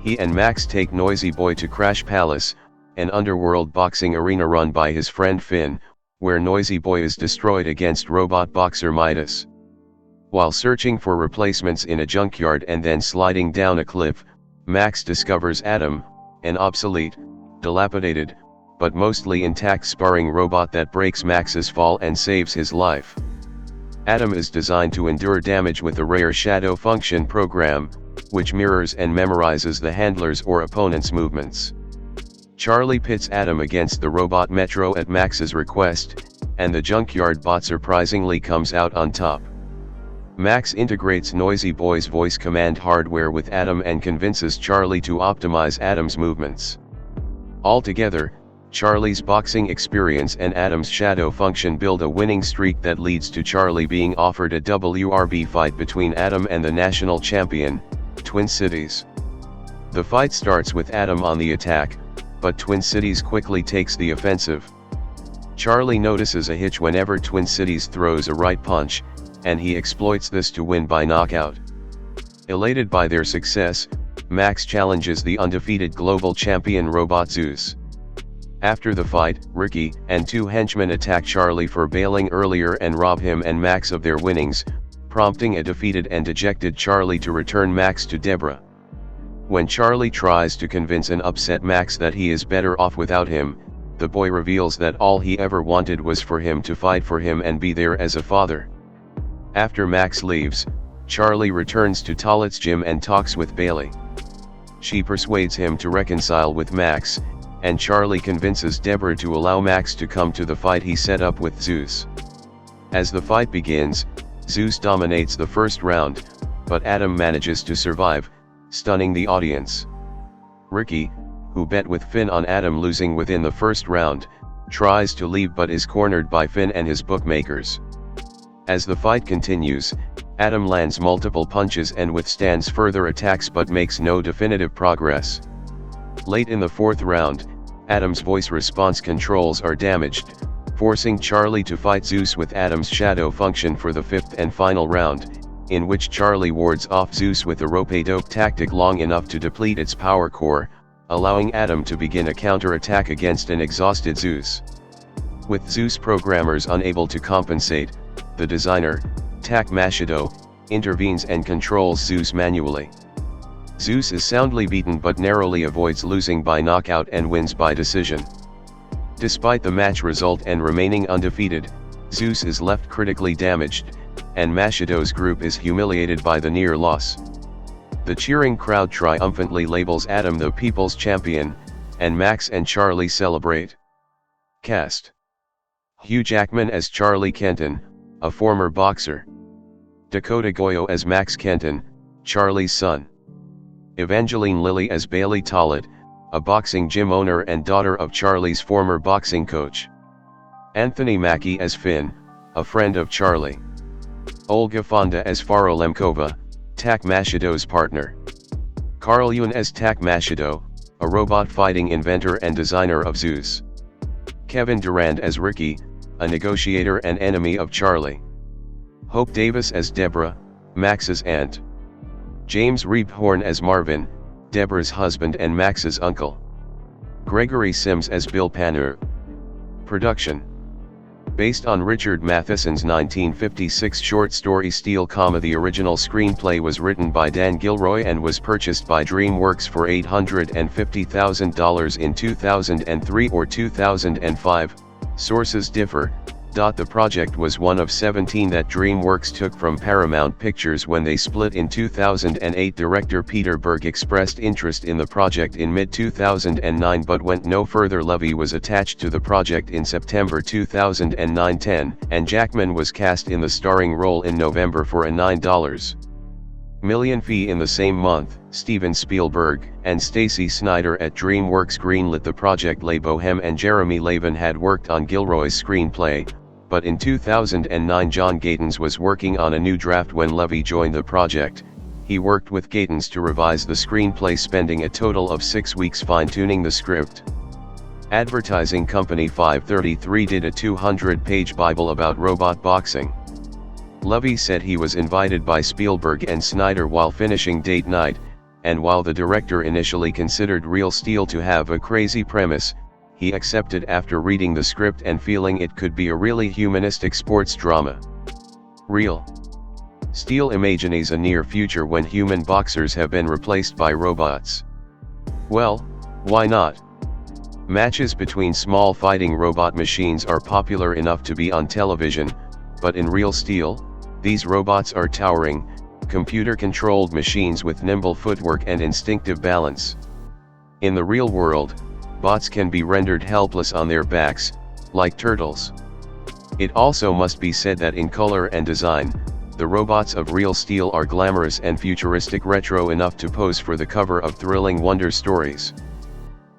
He and Max take Noisy Boy to Crash Palace, an underworld boxing arena run by his friend Finn, where Noisy Boy is destroyed against robot boxer Midas. While searching for replacements in a junkyard and then sliding down a cliff, Max discovers Adam, an obsolete, dilapidated, but mostly intact sparring robot that breaks Max's fall and saves his life. Adam is designed to endure damage with a rare shadow function program, which mirrors and memorizes the handler's or opponent's movements. Charlie pits Adam against the robot Metro at Max's request, and the junkyard bot surprisingly comes out on top. Max integrates Noisy Boy's voice command hardware with Adam and convinces Charlie to optimize Adam's movements. Altogether, Charlie's boxing experience and Adam's shadow function build a winning streak that leads to Charlie being offered a WRB fight between Adam and the national champion, Twin Cities. The fight starts with Adam on the attack, but Twin Cities quickly takes the offensive. Charlie notices a hitch whenever Twin Cities throws a right punch, and he exploits this to win by knockout. Elated by their success, Max challenges the undefeated global champion robot Zeus. After the fight, Ricky and 2 henchmen attack Charlie for bailing earlier and rob him and Max of their winnings, prompting a defeated and dejected Charlie to return Max to Deborah. When Charlie tries to convince an upset Max that he is better off without him, the boy reveals that all he ever wanted was for him to fight for him and be there as a father. After Max leaves, Charlie returns to Tollett's gym and talks with Bailey. She persuades him to reconcile with Max, and Charlie convinces Deborah to allow Max to come to the fight he set up with Zeus. As the fight begins, Zeus dominates the first round, but Adam manages to survive, stunning the audience. Ricky, who bet with Finn on Adam losing within the first round, tries to leave but is cornered by Finn and his bookmakers. As the fight continues, Adam lands multiple punches and withstands further attacks but makes no definitive progress. Late in the 4th round, Adam's voice response controls are damaged, forcing Charlie to fight Zeus with Adam's shadow function for the 5th and final round, in which Charlie wards off Zeus with a rope-a-dope tactic long enough to deplete its power core, allowing Adam to begin a counter-attack against an exhausted Zeus. With Zeus programmers unable to compensate, the designer, Tak Machado, intervenes and controls Zeus manually. Zeus is soundly beaten but narrowly avoids losing by knockout and wins by decision. Despite the match result and remaining undefeated, Zeus is left critically damaged, and Machado's group is humiliated by the near loss. The cheering crowd triumphantly labels Adam the people's champion, and Max and Charlie celebrate. Cast: Hugh Jackman as Charlie Kenton, a former boxer. Dakota Goyo as Max Kenton, Charlie's son. Evangeline Lilly as Bailey Tollett, a boxing gym owner and daughter of Charlie's former boxing coach. Anthony Mackie as Finn, a friend of Charlie. Olga Fonda as Farah Lemkova, Tak Machado's partner. Carl Yuen as Tak Machado, a robot fighting inventor and designer of Zeus. Kevin Durand as Ricky, a negotiator and enemy of Charlie. Hope Davis as Deborah, Max's aunt. James Rebhorn as Marvin, Deborah's husband and Max's uncle. Gregory Sims as Bill Panur. Production: based on Richard Matheson's 1956 short story Steel, the original screenplay was written by Dan Gilroy and was purchased by DreamWorks for $850,000 in 2003 or 2005. Sources differ. The project was one of 17 that DreamWorks took from Paramount Pictures when they split in 2008. Director Peter Berg expressed interest in the project in mid-2009 but went no further. Levy was attached to the project in September 2009-10, and Jackman was cast in the starring role in November for a $9. Million fee. In the same month, Steven Spielberg and Stacy Snyder at DreamWorks greenlit the project. Les Bohème and Jeremy Lavin had worked on Gilroy's screenplay, but in 2009 John Gatins was working on a new draft when Levy joined the project. He worked with Gatins to revise the screenplay, spending a total of 6 weeks fine-tuning the script. Advertising company 533 did a 200-page Bible about robot boxing. Levy said he was invited by Spielberg and Snyder while finishing Date Night, and while the director initially considered Real Steel to have a crazy premise, he accepted after reading the script and feeling it could be a really humanistic sports drama. Real Steel imagines a near future when human boxers have been replaced by robots. Well, why not? Matches between small fighting robot machines are popular enough to be on television, but in Real Steel, these robots are towering, computer-controlled machines with nimble footwork and instinctive balance. In the real world, bots can be rendered helpless on their backs, like turtles. It also must be said that in color and design, the robots of Real Steel are glamorous and futuristic, retro enough to pose for the cover of thrilling wonder stories.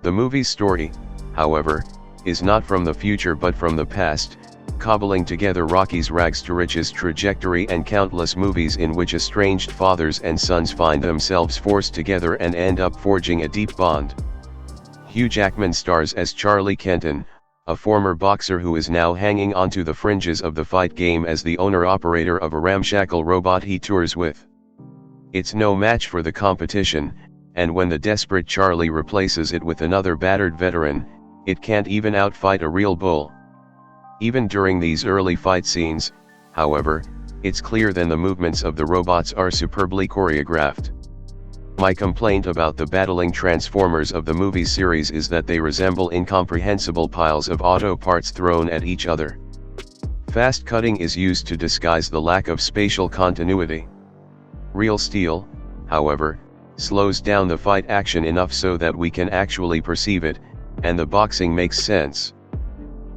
The movie's story, however, is not from the future but from the past, cobbling together Rocky's rags to riches trajectory and countless movies in which estranged fathers and sons find themselves forced together and end up forging a deep bond. Hugh Jackman stars as Charlie Kenton, a former boxer who is now hanging onto the fringes of the fight game as the owner-operator of a ramshackle robot he tours with. It's no match for the competition, and when the desperate Charlie replaces it with another battered veteran, it can't even outfight a real bull. Even during these early fight scenes, however, it's clear then the movements of the robots are superbly choreographed. My complaint about the battling Transformers of the movie series is that they resemble incomprehensible piles of auto parts thrown at each other. Fast cutting is used to disguise the lack of spatial continuity. Real Steel, however, slows down the fight action enough so that we can actually perceive it, and the boxing makes sense.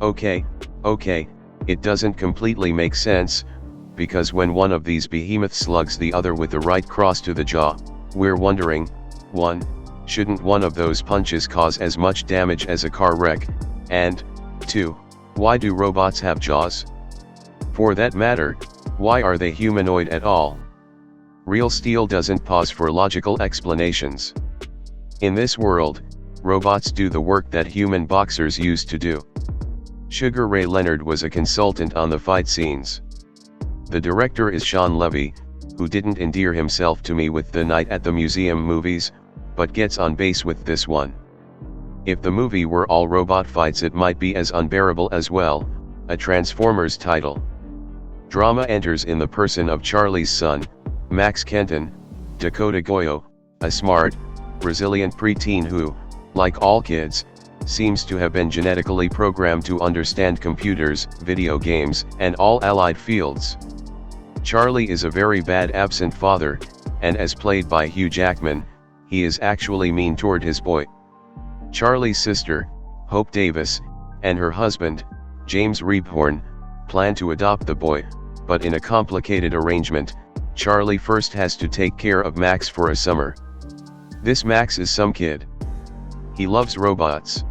Okay, it doesn't completely make sense, because when one of these behemoths slugs the other with the right cross to the jaw, we're wondering, 1. Shouldn't one of those punches cause as much damage as a car wreck, and 2. Why do robots have jaws? For that matter, why are they humanoid at all? Real Steel doesn't pause for logical explanations. In this world, robots do the work that human boxers used to do. Sugar Ray Leonard was a consultant on the fight scenes. The director is Shawn Levy, who didn't endear himself to me with the Night at the Museum movies, but gets on base with this one. If the movie were all robot fights it might be as unbearable as well, a Transformers title. Drama enters in the person of Charlie's son, Max Kenton, Dakota Goyo, a smart, resilient preteen who, like all kids, seems to have been genetically programmed to understand computers, video games, and all allied fields. Charlie is a very bad absent father, and as played by Hugh Jackman, he is actually mean toward his boy. Charlie's sister, Hope Davis, and her husband, James Rebhorn, plan to adopt the boy, but in a complicated arrangement, Charlie first has to take care of Max for a summer. This Max is some kid. He loves robots.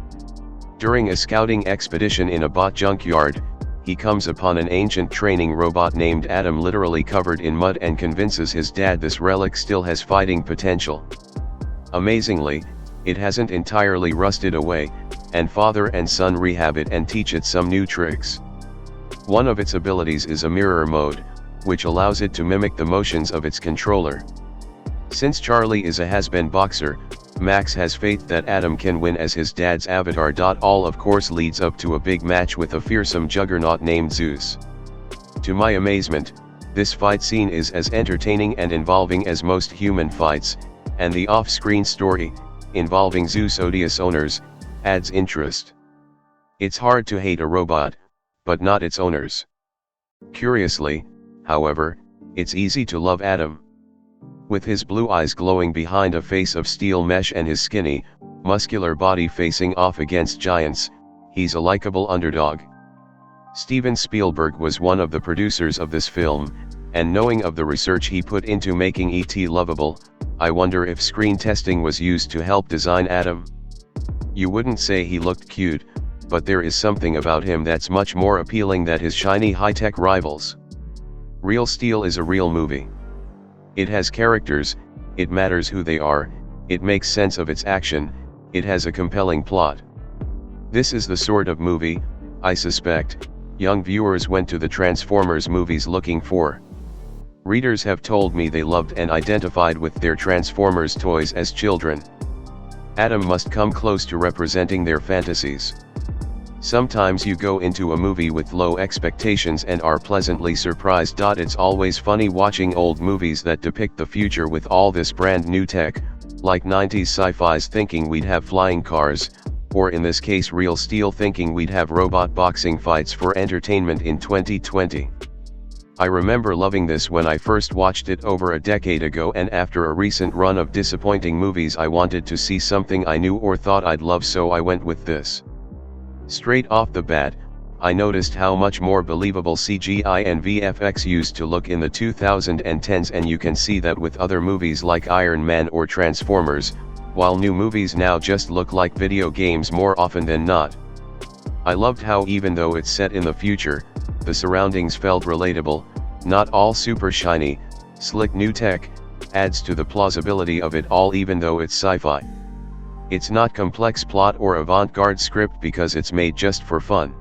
During a scouting expedition in a bot junkyard, he comes upon an ancient training robot named Adam literally covered in mud and convinces his dad this relic still has fighting potential. Amazingly, it hasn't entirely rusted away, and father and son rehab it and teach it some new tricks. One of its abilities is a mirror mode, which allows it to mimic the motions of its controller. Since Charlie is a has-been boxer, Max has faith that Adam can win as his dad's avatar. All of course leads up to a big match with a fearsome juggernaut named Zeus. To my amazement, this fight scene is as entertaining and involving as most human fights, and the off-screen story, involving Zeus' odious owners, adds interest. It's hard to hate a robot, but not its owners. Curiously, however, it's easy to love Adam. With his blue eyes glowing behind a face of steel mesh and his skinny, muscular body facing off against giants, he's a likable underdog. Steven Spielberg was one of the producers of this film, and knowing of the research he put into making E.T. lovable, I wonder if screen testing was used to help design Adam. You wouldn't say he looked cute, but there is something about him that's much more appealing than his shiny high-tech rivals. Real Steel is a real movie. It has characters, it matters who they are, it makes sense of its action, it has a compelling plot. This is the sort of movie, I suspect, young viewers went to the Transformers movies looking for. Readers have told me they loved and identified with their Transformers toys as children. Adam must come close to representing their fantasies. Sometimes you go into a movie with low expectations and are pleasantly surprised. It's always funny watching old movies that depict the future with all this brand new tech, like 90s sci-fis thinking we'd have flying cars, or in this case Real Steel thinking we'd have robot boxing fights for entertainment in 2020. I remember loving this when I first watched it over a decade ago, and after a recent run of disappointing movies I wanted to see something I knew or thought I'd love, so I went with this. Straight off the bat, I noticed how much more believable CGI and VFX used to look in the 2010s, and you can see that with other movies like Iron Man or Transformers, while new movies now just look like video games more often than not. I loved how even though it's set in the future, the surroundings felt relatable, not all super shiny, slick new tech, adds to the plausibility of it all even though it's sci-fi. It's not complex plot or avant-garde script because it's made just for fun.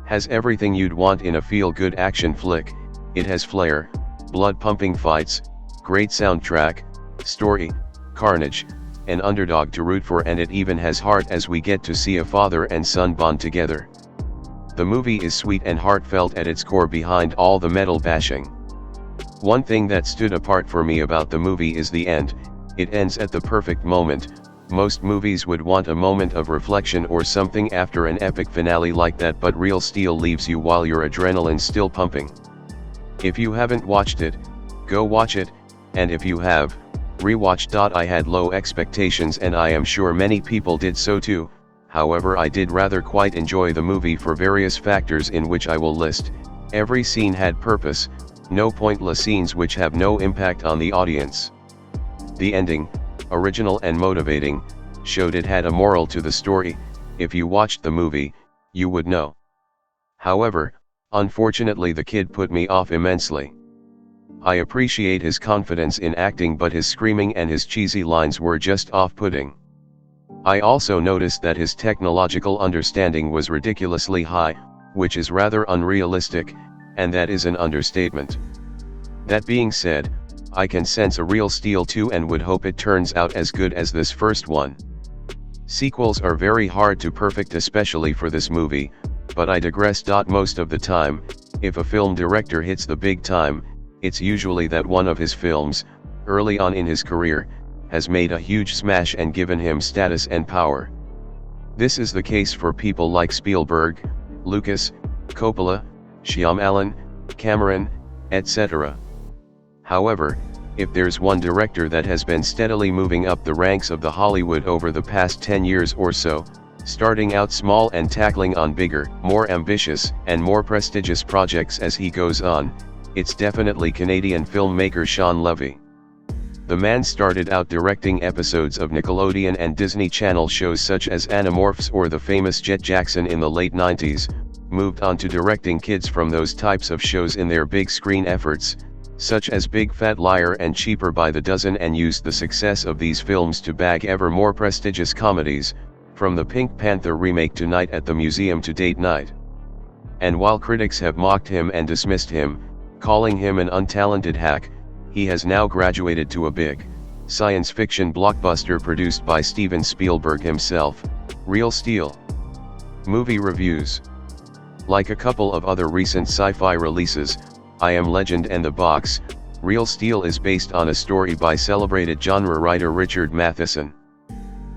Has everything you'd want in a feel-good action flick, it has flair, blood-pumping fights, great soundtrack, story, carnage, an underdog to root for, and it even has heart as we get to see a father and son bond together. The movie is sweet and heartfelt at its core behind all the metal bashing. One thing that stood apart for me about the movie is the end. It ends at the perfect moment. Most movies would want a moment of reflection or something after an epic finale like that, but Real Steel leaves you while your adrenaline's still pumping. If you haven't watched it, go watch it, and if you have, rewatch. I had low expectations and I am sure many people did so too. However, I did rather quite enjoy the movie for various factors in which I will list. Every scene had purpose, no pointless scenes which have no impact on the audience. The ending, original and motivating, showed it had a moral to the story. If you watched the movie, you would know. However, unfortunately the kid put me off immensely. I appreciate his confidence in acting, but his screaming and his cheesy lines were just off-putting. I also noticed that his technological understanding was ridiculously high, which is rather unrealistic, and that is an understatement. That being said, I can sense a Real Steel 2 and would hope it turns out as good as this first one. Sequels are very hard to perfect, especially for this movie, but I digress. Most of the time, if a film director hits the big time, it's usually that one of his films, early on in his career, has made a huge smash and given him status and power. This is the case for people like Spielberg, Lucas, Coppola, Shyamalan, Cameron, etc. However, if there's one director that has been steadily moving up the ranks of the Hollywood over the past 10 years or so, starting out small and tackling on bigger, more ambitious, and more prestigious projects as he goes on, it's definitely Canadian filmmaker Shawn Levy. The man started out directing episodes of Nickelodeon and Disney Channel shows such as Animorphs or the famous Jet Jackson in the late 90s, moved on to directing kids from those types of shows in their big screen efforts, such as Big Fat Liar and Cheaper by the Dozen, and used the success of these films to bag ever more prestigious comedies, from the Pink Panther remake to Night at the Museum to Date Night. And while critics have mocked him and dismissed him, calling him an untalented hack, he has now graduated to a big, science fiction blockbuster produced by Steven Spielberg himself, Real Steel. Movie reviews. Like a couple of other recent sci-fi releases, I Am Legend and The Box, Real Steel is based on a story by celebrated genre writer Richard Matheson.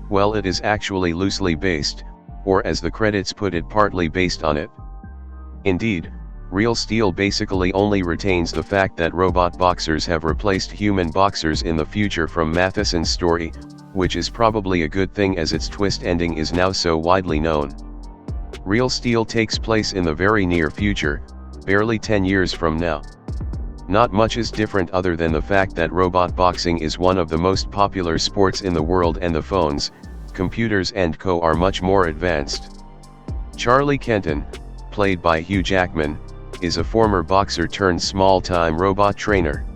Well, it is actually loosely based, or as the credits put it, partly based on it. Indeed, Real Steel basically only retains the fact that robot boxers have replaced human boxers in the future from Matheson's story, which is probably a good thing as its twist ending is now so widely known. Real Steel takes place in the very near future, barely 10 years from now. Not much is different other than the fact that robot boxing is one of the most popular sports in the world and the phones, computers and co are much more advanced. Charlie Kenton, played by Hugh Jackman, is a former boxer turned small-time robot trainer.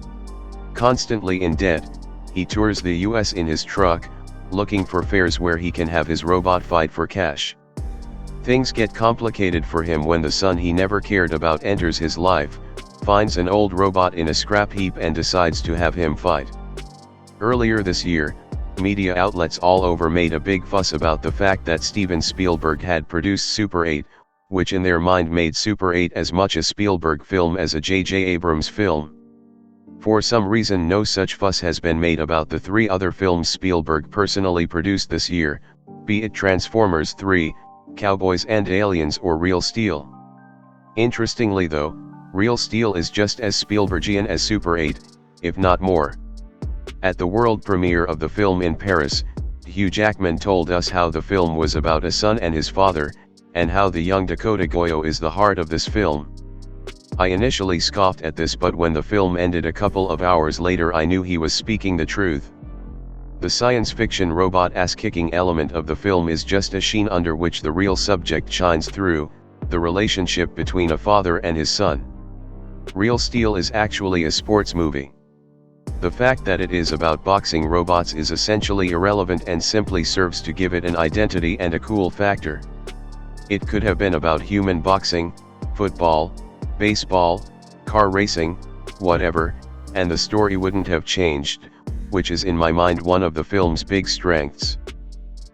Constantly in debt, he tours the US in his truck, looking for fairs where he can have his robot fight for cash. Things get complicated for him when the son he never cared about enters his life, finds an old robot in a scrap heap and decides to have him fight. Earlier this year, media outlets all over made a big fuss about the fact that Steven Spielberg had produced Super 8, which in their mind made Super 8 as much a Spielberg film as a J.J. Abrams film. For some reason no such fuss has been made about the 3 other films Spielberg personally produced this year, be it Transformers 3, Cowboys and Aliens or Real Steel. Interestingly though, Real Steel is just as Spielbergian as Super 8, if not more. At the world premiere of the film in Paris, Hugh Jackman told us how the film was about a son and his father, and how the young Dakota Goyo is the heart of this film. I initially scoffed at this, but when the film ended a couple of hours later I knew he was speaking the truth. The science fiction robot ass-kicking element of the film is just a sheen under which the real subject shines through, the relationship between a father and his son. Real Steel is actually a sports movie. The fact that it is about boxing robots is essentially irrelevant and simply serves to give it an identity and a cool factor. It could have been about human boxing, football, baseball, car racing, whatever, and the story wouldn't have changed, which is in my mind one of the film's big strengths.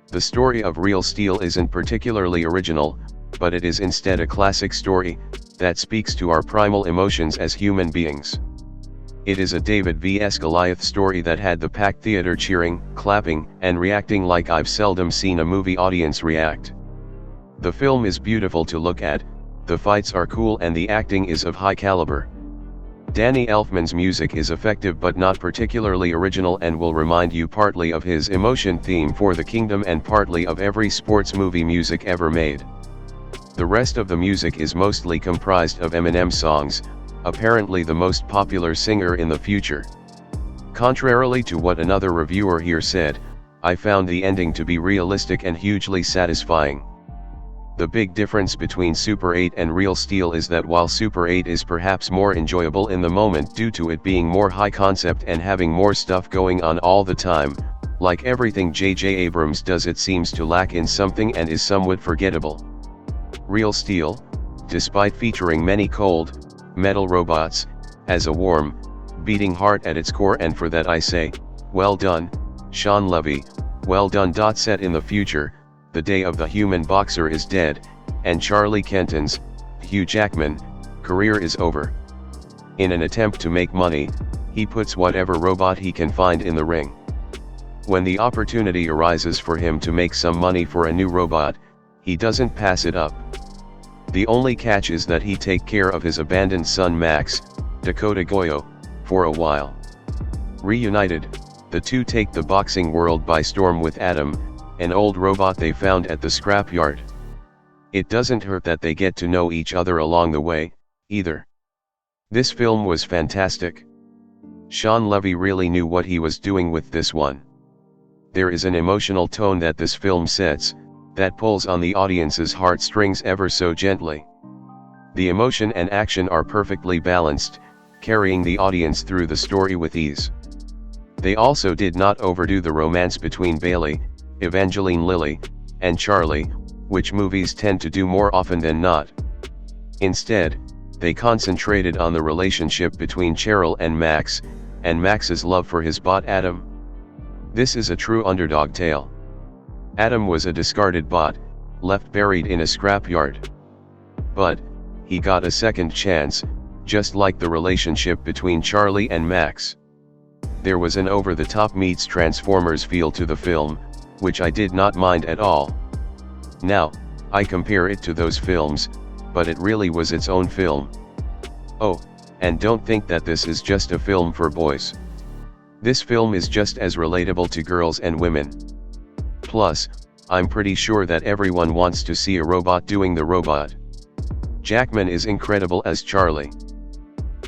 The story of Real Steel isn't particularly original, but it is instead a classic story that speaks to our primal emotions as human beings. It is a David vs. Goliath story that had the packed theater cheering, clapping, and reacting like I've seldom seen a movie audience react. The film is beautiful to look at, the fights are cool and the acting is of high caliber. Danny Elfman's music is effective but not particularly original and will remind you partly of his emotion theme for the Kingdom and partly of every sports movie music ever made. The rest of the music is mostly comprised of Eminem songs, apparently the most popular singer in the future. Contrarily to what another reviewer here said, I found the ending to be realistic and hugely satisfying. The big difference between Super 8 and Real Steel is that while Super 8 is perhaps more enjoyable in the moment due to it being more high concept and having more stuff going on all the time, like everything J.J. Abrams does, it seems to lack in something and is somewhat forgettable. Real Steel, despite featuring many cold, metal robots, has a warm, beating heart at its core, and for that I say, well done, Sean Levy, well done. Set in the future, the day of the human boxer is dead, and Charlie Kenton's, Hugh Jackman, career is over. In an attempt to make money, he puts whatever robot he can find in the ring. When the opportunity arises for him to make some money for a new robot, he doesn't pass it up. The only catch is that he take care of his abandoned son Max, Dakota Goyo, for a while. Reunited, the two take the boxing world by storm with Adam, an old robot they found at the scrapyard. It doesn't hurt that they get to know each other along the way, either. This film was fantastic. Sean Levy really knew what he was doing with this one. There is an emotional tone that this film sets, that pulls on the audience's heartstrings ever so gently. The emotion and action are perfectly balanced, carrying the audience through the story with ease. They also did not overdo the romance between Bailey, Evangeline Lilly, and Charlie, which movies tend to do more often than not. Instead, they concentrated on the relationship between Cheryl and Max's love for his bot Adam. This is a true underdog tale. Adam was a discarded bot, left buried in a scrapyard. But he got a second chance, just like the relationship between Charlie and Max. There was an over-the-top meets Transformers feel to the film, which I did not mind at all. Now, I compare it to those films, but it really was its own film. Oh, and don't think that this is just a film for boys. This film is just as relatable to girls and women. Plus, I'm pretty sure that everyone wants to see a robot doing the robot. Jackman is incredible as Charlie.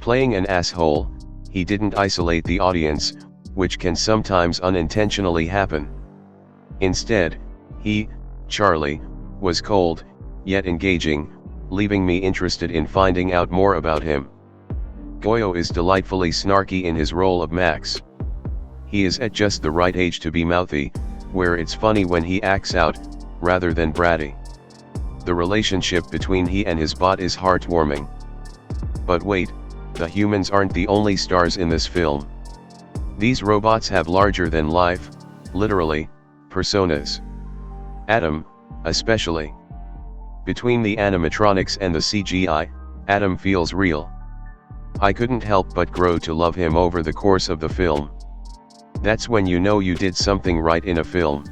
playing an asshole, he didn't isolate the audience, which can sometimes unintentionally happen. Instead, he, Charlie, was cold, yet engaging, leaving me interested in finding out more about him. Goyo is delightfully snarky in his role of Max. He is at just the right age to be mouthy, where it's funny when he acts out, rather than bratty. The relationship between he and his bot is heartwarming. But wait, the humans aren't the only stars in this film. These robots have larger than life, literally, personas. Adam, especially. Between the animatronics and the CGI, Adam feels real. I couldn't help but grow to love him over the course of the film. That's when you know you did something right in a film.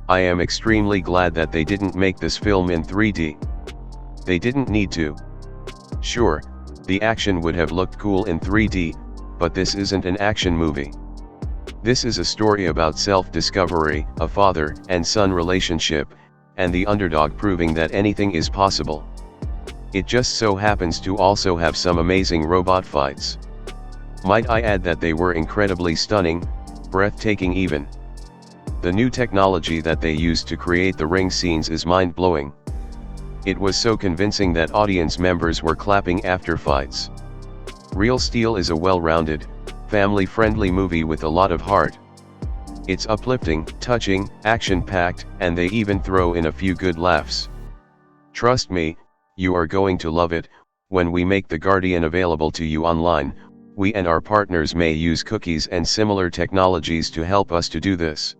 I am extremely glad that they didn't make this film in 3D. They didn't need to. Sure, the action would have looked cool in 3D, but this isn't an action movie. This is a story about self-discovery, a father and son relationship, and the underdog proving that anything is possible. It just so happens to also have some amazing robot fights. Might I add that they were incredibly stunning, breathtaking even. The new technology that they used to create the ring scenes is mind-blowing. It was so convincing that audience members were clapping after fights. Real Steel is a well-rounded, family-friendly movie with a lot of heart. It's uplifting, touching, action-packed, and they even throw in a few good laughs. Trust me, you are going to love it. When we make The Guardian available to you online, we and our partners may use cookies and similar technologies to help us to do this.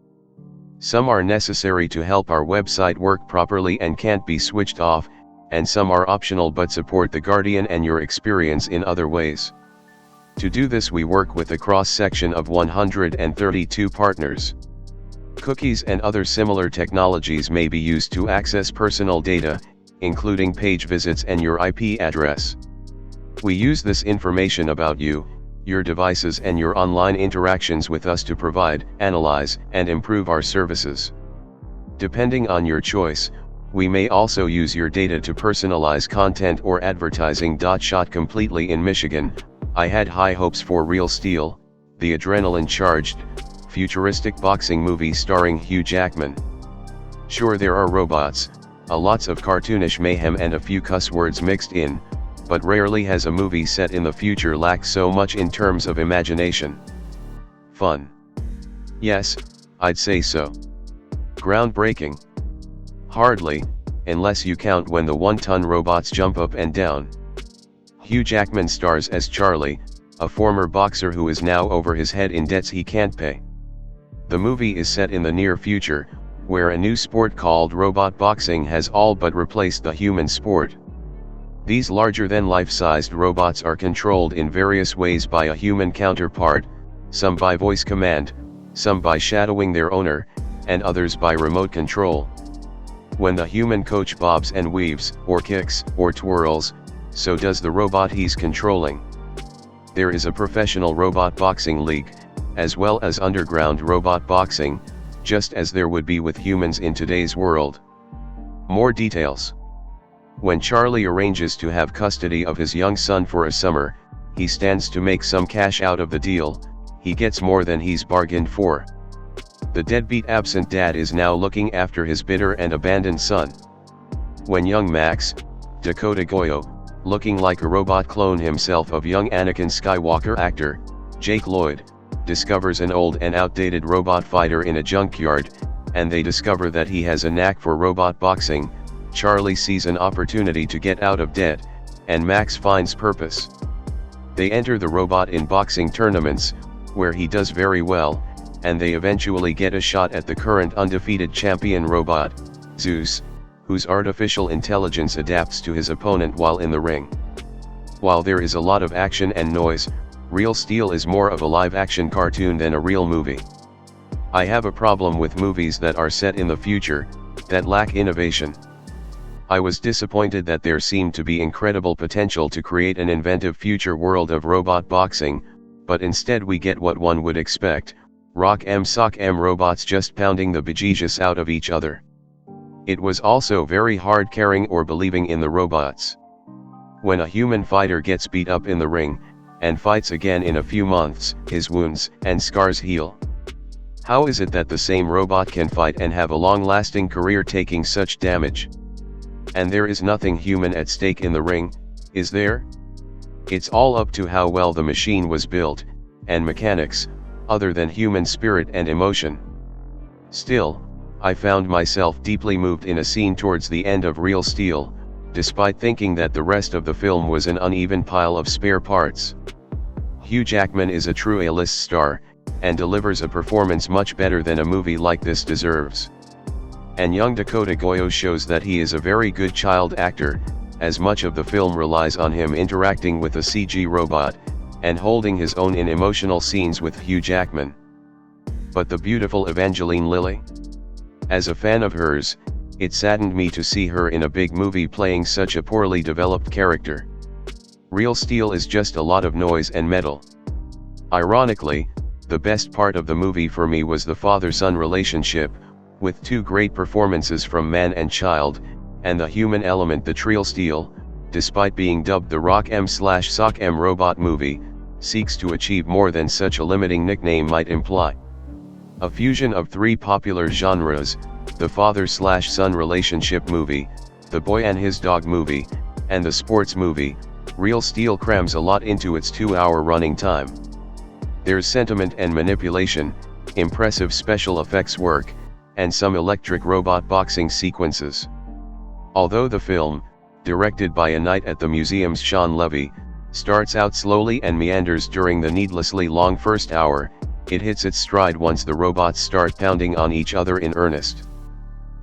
Some are necessary to help our website work properly and can't be switched off, and some are optional but support The Guardian and your experience in other ways. To do this, we work with a cross-section of 132 partners. Cookies and other similar technologies may be used to access personal data, including page visits and your IP address. We use this information about you, your devices and your online interactions with us to provide, analyze, and improve our services. Depending on your choice, we may also use your data to personalize content or advertising. Shot completely in Michigan, I had high hopes for Real Steel, the adrenaline-charged, futuristic boxing movie starring Hugh Jackman. Sure, there are robots, lots of cartoonish mayhem and a few cuss words mixed in, but rarely has a movie set in the future lacked so much in terms of imagination. Fun. Yes, I'd say so. Groundbreaking. Hardly, unless you count when the one-ton robots jump up and down. Hugh Jackman stars as Charlie, a former boxer who is now over his head in debts he can't pay. The movie is set in the near future, where a new sport called robot boxing has all but replaced the human sport. These larger-than-life-sized robots are controlled in various ways by a human counterpart, some by voice command, some by shadowing their owner, and others by remote control. When the human coach bobs and weaves, or kicks, or twirls, so does the robot he's controlling. There is a professional robot boxing league, as well as underground robot boxing, just as there would be with humans in today's world. More details. When Charlie arranges to have custody of his young son for a summer, he stands to make some cash out of the deal. He gets more than he's bargained for. The deadbeat absent dad is now looking after his bitter and abandoned son. When young Max, Dakota Goyo, looking like a robot clone himself of young Anakin Skywalker actor, Jake Lloyd, discovers an old and outdated robot fighter in a junkyard, and they discover that he has a knack for robot boxing, Charlie sees an opportunity to get out of debt, and Max finds purpose. They enter the robot in boxing tournaments, where he does very well, and they eventually get a shot at the current undefeated champion robot, Zeus, whose artificial intelligence adapts to his opponent while in the ring. While there is a lot of action and noise, Real Steel is more of a live-action cartoon than a real movie. I have a problem with movies that are set in the future, that lack innovation. I was disappointed that there seemed to be incredible potential to create an inventive future world of robot boxing, but instead we get what one would expect, rock em sock em robots just pounding the bejesus out of each other. It was also very hard caring or believing in the robots. When a human fighter gets beat up in the ring, and fights again in a few months, his wounds and scars heal. How is it that the same robot can fight and have a long-lasting career taking such damage? And there is nothing human at stake in the ring, is there? It's all up to how well the machine was built, and mechanics, other than human spirit and emotion. Still, I found myself deeply moved in a scene towards the end of Real Steel, despite thinking that the rest of the film was an uneven pile of spare parts. Hugh Jackman is a true A-list star, and delivers a performance much better than a movie like this deserves. And young Dakota Goyo shows that he is a very good child actor, as much of the film relies on him interacting with a CG robot, and holding his own in emotional scenes with Hugh Jackman. But the beautiful Evangeline Lilly? As a fan of hers, it saddened me to see her in a big movie playing such a poorly developed character. Real Steel is just a lot of noise and metal. Ironically, the best part of the movie for me was the father-son relationship, with two great performances from man and child, and the human element that Real Steel, despite being dubbed the Rock M/Sock M robot movie, seeks to achieve more than such a limiting nickname might imply. A fusion of three popular genres, the father/son relationship movie, the boy and his dog movie, and the sports movie, Real Steel crams a lot into its 2-hour running time. There's sentiment and manipulation, impressive special effects work, and some electric robot boxing sequences. Although the film, directed by A Night at the Museum's Sean Levy, starts out slowly and meanders during the needlessly long first hour, it hits its stride once the robots start pounding on each other in earnest.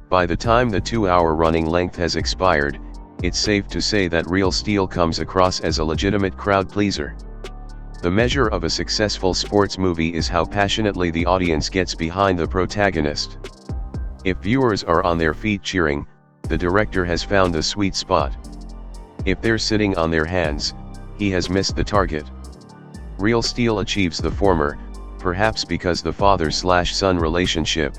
By the time the 2-hour running length has expired, it's safe to say that Real Steel comes across as a legitimate crowd pleaser. The measure of a successful sports movie is how passionately the audience gets behind the protagonist. If viewers are on their feet cheering, the director has found the sweet spot. If they're sitting on their hands, he has missed the target. Real Steel achieves the former, perhaps because the father/son relationship,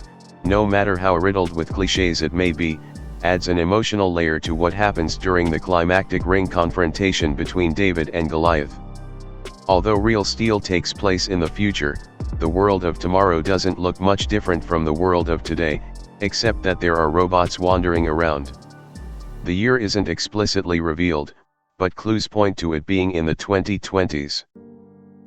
no matter how riddled with cliches it may be, adds an emotional layer to what happens during the climactic ring confrontation between David and Goliath. Although Real Steel takes place in the future, the world of tomorrow doesn't look much different from the world of today, except that there are robots wandering around. The year isn't explicitly revealed, but clues point to it being in the 2020s.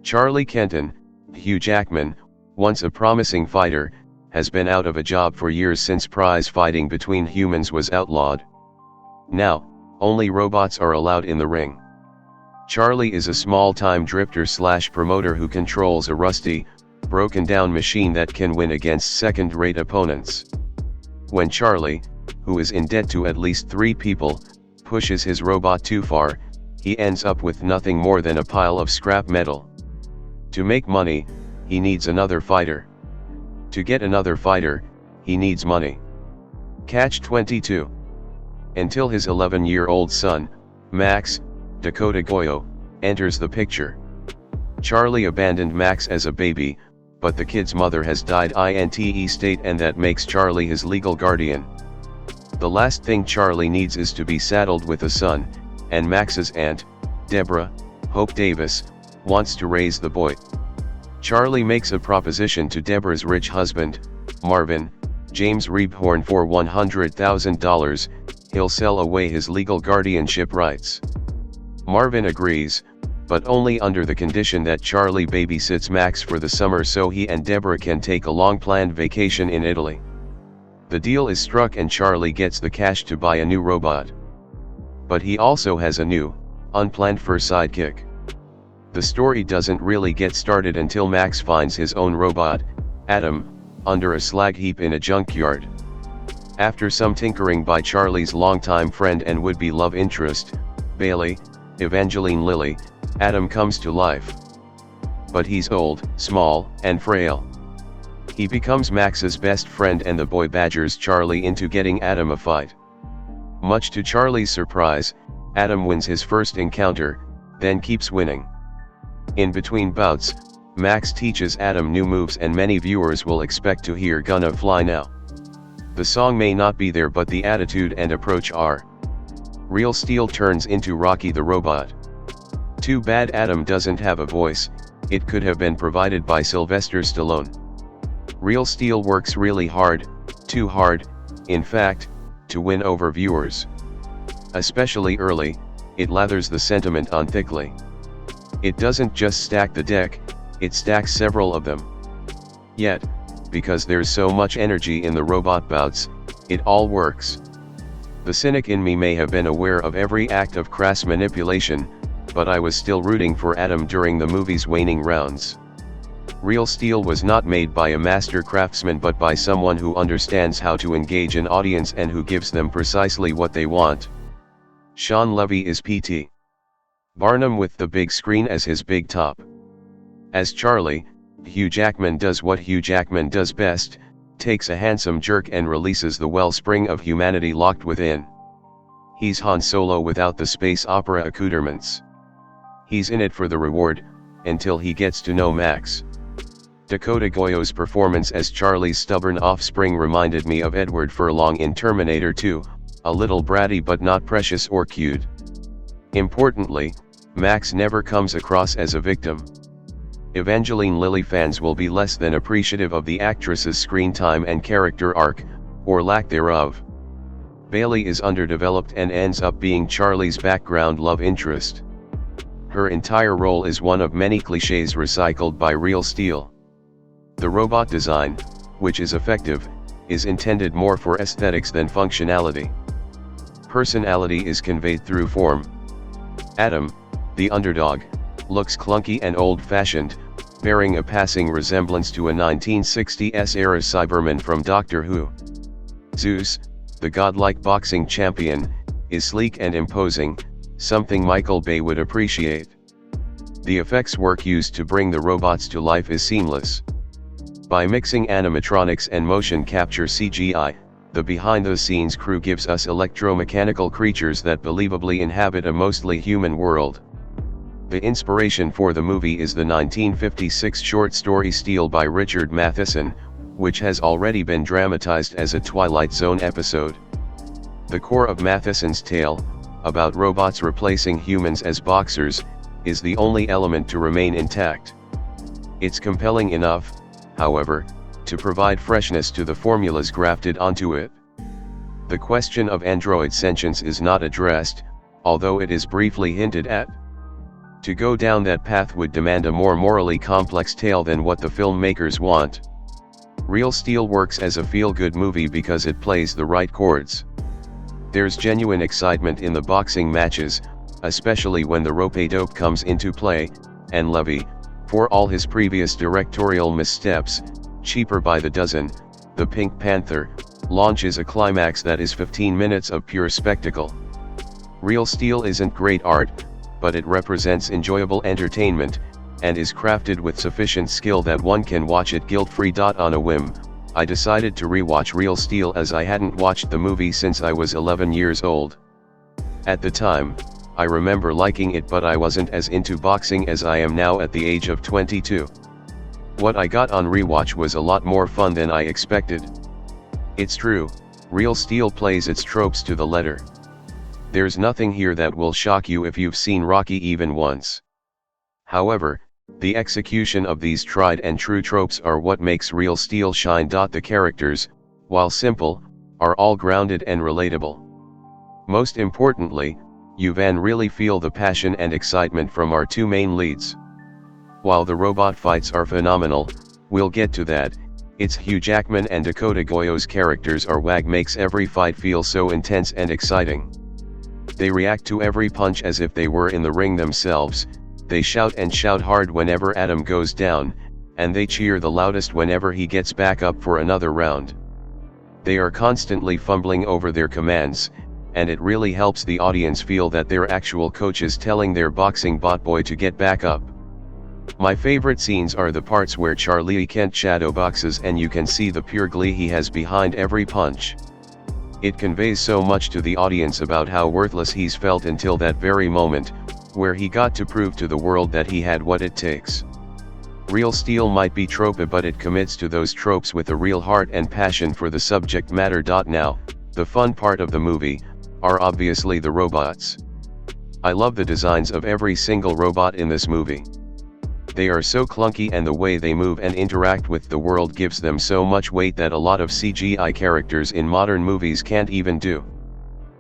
Charlie Kenton, Hugh Jackman, once a promising fighter, has been out of a job for years since prize fighting between humans was outlawed. Now, only robots are allowed in the ring. Charlie is a small-time drifter/promoter who controls a rusty, broken-down machine that can win against second-rate opponents. When Charlie, who is in debt to at least 3 people, pushes his robot too far, he ends up with nothing more than a pile of scrap metal. To make money, he needs another fighter. To get another fighter, he needs money. Catch-22. Until his 11-year-old son, Max, Dakota Goyo, enters the picture. Charlie abandoned Max as a baby, but the kid's mother has died in state and that makes Charlie his legal guardian. The last thing Charlie needs is to be saddled with a son, and Max's aunt, Deborah, Hope Davis, wants to raise the boy. Charlie makes a proposition to Deborah's rich husband, Marvin, James Rebhorn for $100,000, he'll sell away his legal guardianship rights. Marvin agrees, but only under the condition that Charlie babysits Max for the summer so he and Deborah can take a long-planned vacation in Italy. The deal is struck and Charlie gets the cash to buy a new robot. But he also has a new, unplanned-for sidekick. The story doesn't really get started until Max finds his own robot, Adam, under a slag heap in a junkyard. After some tinkering by Charlie's longtime friend and would-be love interest, Bailey, Evangeline Lilly, Adam comes to life. But he's old, small, and frail. He becomes Max's best friend and the boy badgers Charlie into getting Adam a fight. Much to Charlie's surprise, Adam wins his first encounter, then keeps winning. In between bouts, Max teaches Adam new moves and many viewers will expect to hear "Gonna Fly Now." The song may not be there but the attitude and approach are. Real Steel turns into Rocky the Robot. Too bad Adam doesn't have a voice, it could have been provided by Sylvester Stallone. Real Steel works really hard, too hard, in fact, to win over viewers. Especially early, it lathers the sentiment on thickly. It doesn't just stack the deck, it stacks several of them. Yet, because there's so much energy in the robot bouts, it all works. The cynic in me may have been aware of every act of crass manipulation, but I was still rooting for Adam during the movie's waning rounds. Real Steel was not made by a master craftsman but by someone who understands how to engage an audience and who gives them precisely what they want. Sean Levy is P.T. Barnum with the big screen as his big top. As Charlie, Hugh Jackman does what Hugh Jackman does best, takes a handsome jerk and releases the wellspring of humanity locked within. He's Han Solo without the space opera accoutrements. He's in it for the reward, until he gets to know Max. Dakota Goyo's performance as Charlie's stubborn offspring reminded me of Edward Furlong in Terminator 2, a little bratty but not precious or cute. Importantly, Max never comes across as a victim. Evangeline Lilly fans will be less than appreciative of the actress's screen time and character arc, or lack thereof. Bailey is underdeveloped and ends up being Charlie's background love interest. Her entire role is one of many cliches recycled by Real Steel. The robot design, which is effective, is intended more for aesthetics than functionality. Personality is conveyed through form. Adam, the underdog, looks clunky and old-fashioned, bearing a passing resemblance to a 1960s-era Cyberman from Doctor Who. Zeus, the godlike boxing champion, is sleek and imposing, something Michael Bay would appreciate. The effects work used to bring the robots to life is seamless. By mixing animatronics and motion capture CGI, the behind-the-scenes crew gives us electromechanical creatures that believably inhabit a mostly human world. The inspiration for the movie is the 1956 short story Steel by Richard Matheson, which has already been dramatized as a Twilight Zone episode. The core of Matheson's tale, about robots replacing humans as boxers, is the only element to remain intact. It's compelling enough, however, to provide freshness to the formulas grafted onto it. The question of android sentience is not addressed, although it is briefly hinted at. To go down that path would demand a more morally complex tale than what the filmmakers want. Real Steel works as a feel-good movie because it plays the right chords. There's genuine excitement in the boxing matches, especially when the rope-a-dope comes into play, and Levy, for all his previous directorial missteps, cheaper by the dozen, the Pink Panther, launches a climax that is 15 minutes of pure spectacle. Real Steel isn't great art, but it represents enjoyable entertainment, and is crafted with sufficient skill that one can watch it guilt-free. On a whim, I decided to rewatch Real Steel as I hadn't watched the movie since I was 11 years old. At the time, I remember liking it, but I wasn't as into boxing as I am now at the age of 22. What I got on rewatch was a lot more fun than I expected. It's true, Real Steel plays its tropes to the letter. There's nothing here that will shock you if you've seen Rocky even once. However, the execution of these tried and true tropes are what makes Real Steel shine. The characters, while simple, are all grounded and relatable. Most importantly, you can really feel the passion and excitement from our two main leads. While the robot fights are phenomenal, we'll get to that, it's Hugh Jackman and Dakota Goyo's characters are what makes every fight feel so intense and exciting. They react to every punch as if they were in the ring themselves, they shout and shout hard whenever Adam goes down, and they cheer the loudest whenever he gets back up for another round. They are constantly fumbling over their commands, and it really helps the audience feel that they're actual coaches telling their boxing bot boy to get back up. My favorite scenes are the parts where Charlie Kent shadowboxes and you can see the pure glee he has behind every punch. It conveys so much to the audience about how worthless he's felt until that very moment, where he got to prove to the world that he had what it takes. Real Steel might be tropey, but it commits to those tropes with a real heart and passion for the subject matter. Now, the fun part of the movie, are obviously the robots. I love the designs of every single robot in this movie. They are so clunky, and the way they move and interact with the world gives them so much weight that a lot of CGI characters in modern movies can't even do.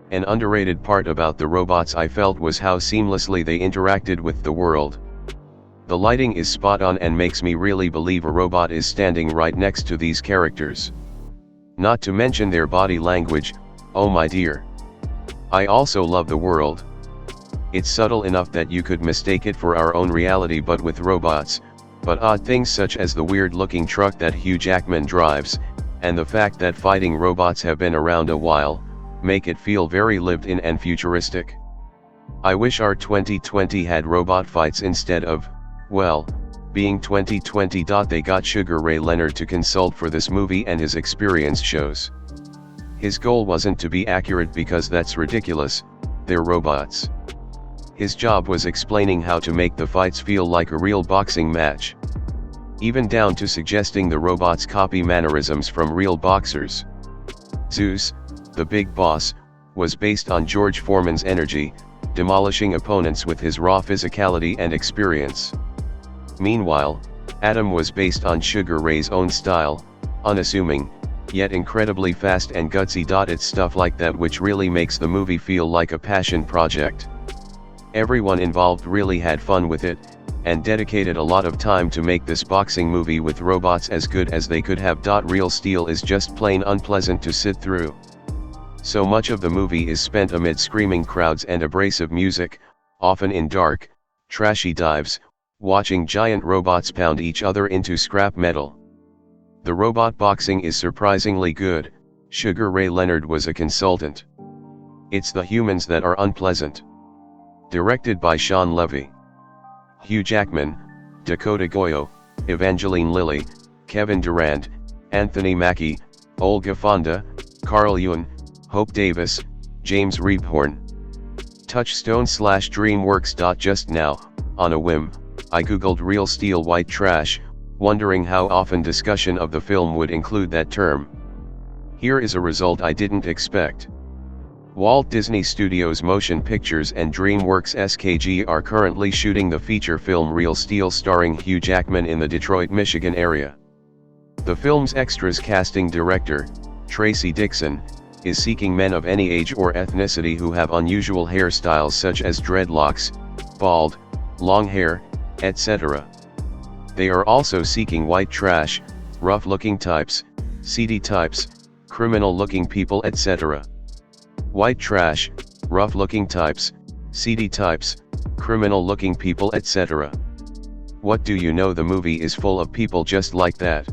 An underrated part about the robots I felt was how seamlessly they interacted with the world. The lighting is spot on and makes me really believe a robot is standing right next to these characters. Not to mention their body language, oh my dear. I also love the world. It's subtle enough that you could mistake it for our own reality but with robots, but odd things such as the weird-looking truck that Hugh Jackman drives, and the fact that fighting robots have been around a while, make it feel very lived-in and futuristic. I wish our 2020 had robot fights instead of, well, being 2020. They got Sugar Ray Leonard to consult for this movie, and his experience shows. His goal wasn't to be accurate because that's ridiculous, they're robots. His job was explaining how to make the fights feel like a real boxing match. Even down to suggesting the robots copy mannerisms from real boxers. Zeus, the big boss, was based on George Foreman's energy, demolishing opponents with his raw physicality and experience. Meanwhile, Adam was based on Sugar Ray's own style, unassuming, yet incredibly fast and gutsy. It's stuff like that which really makes the movie feel like a passion project. Everyone involved really had fun with it, and dedicated a lot of time to make this boxing movie with robots as good as they could have. Real Steel is just plain unpleasant to sit through. So much of the movie is spent amid screaming crowds and abrasive music, often in dark, trashy dives, watching giant robots pound each other into scrap metal. The robot boxing is surprisingly good. Sugar Ray Leonard was a consultant. It's the humans that are unpleasant. Directed by Sean Levy. Hugh Jackman, Dakota Goyo, Evangeline Lilly, Kevin Durant, Anthony Mackie, Olga Fonda, Carl Ewan, Hope Davis, James Rebhorn. Touchstone/DreamWorks. Just now, on a whim, I googled Real Steel white trash, wondering how often discussion of the film would include that term. Here is a result I didn't expect. Walt Disney Studios Motion Pictures and DreamWorks SKG are currently shooting the feature film Real Steel starring Hugh Jackman in the Detroit, Michigan area. The film's extras casting director, Tracy Dixon, is seeking men of any age or ethnicity who have unusual hairstyles such as dreadlocks, bald, long hair, etc. They are also seeking white trash, rough-looking types, seedy types, criminal-looking people, etc. White trash, rough-looking types, seedy types, criminal-looking people, etc. What do you know, the movie is full of people just like that.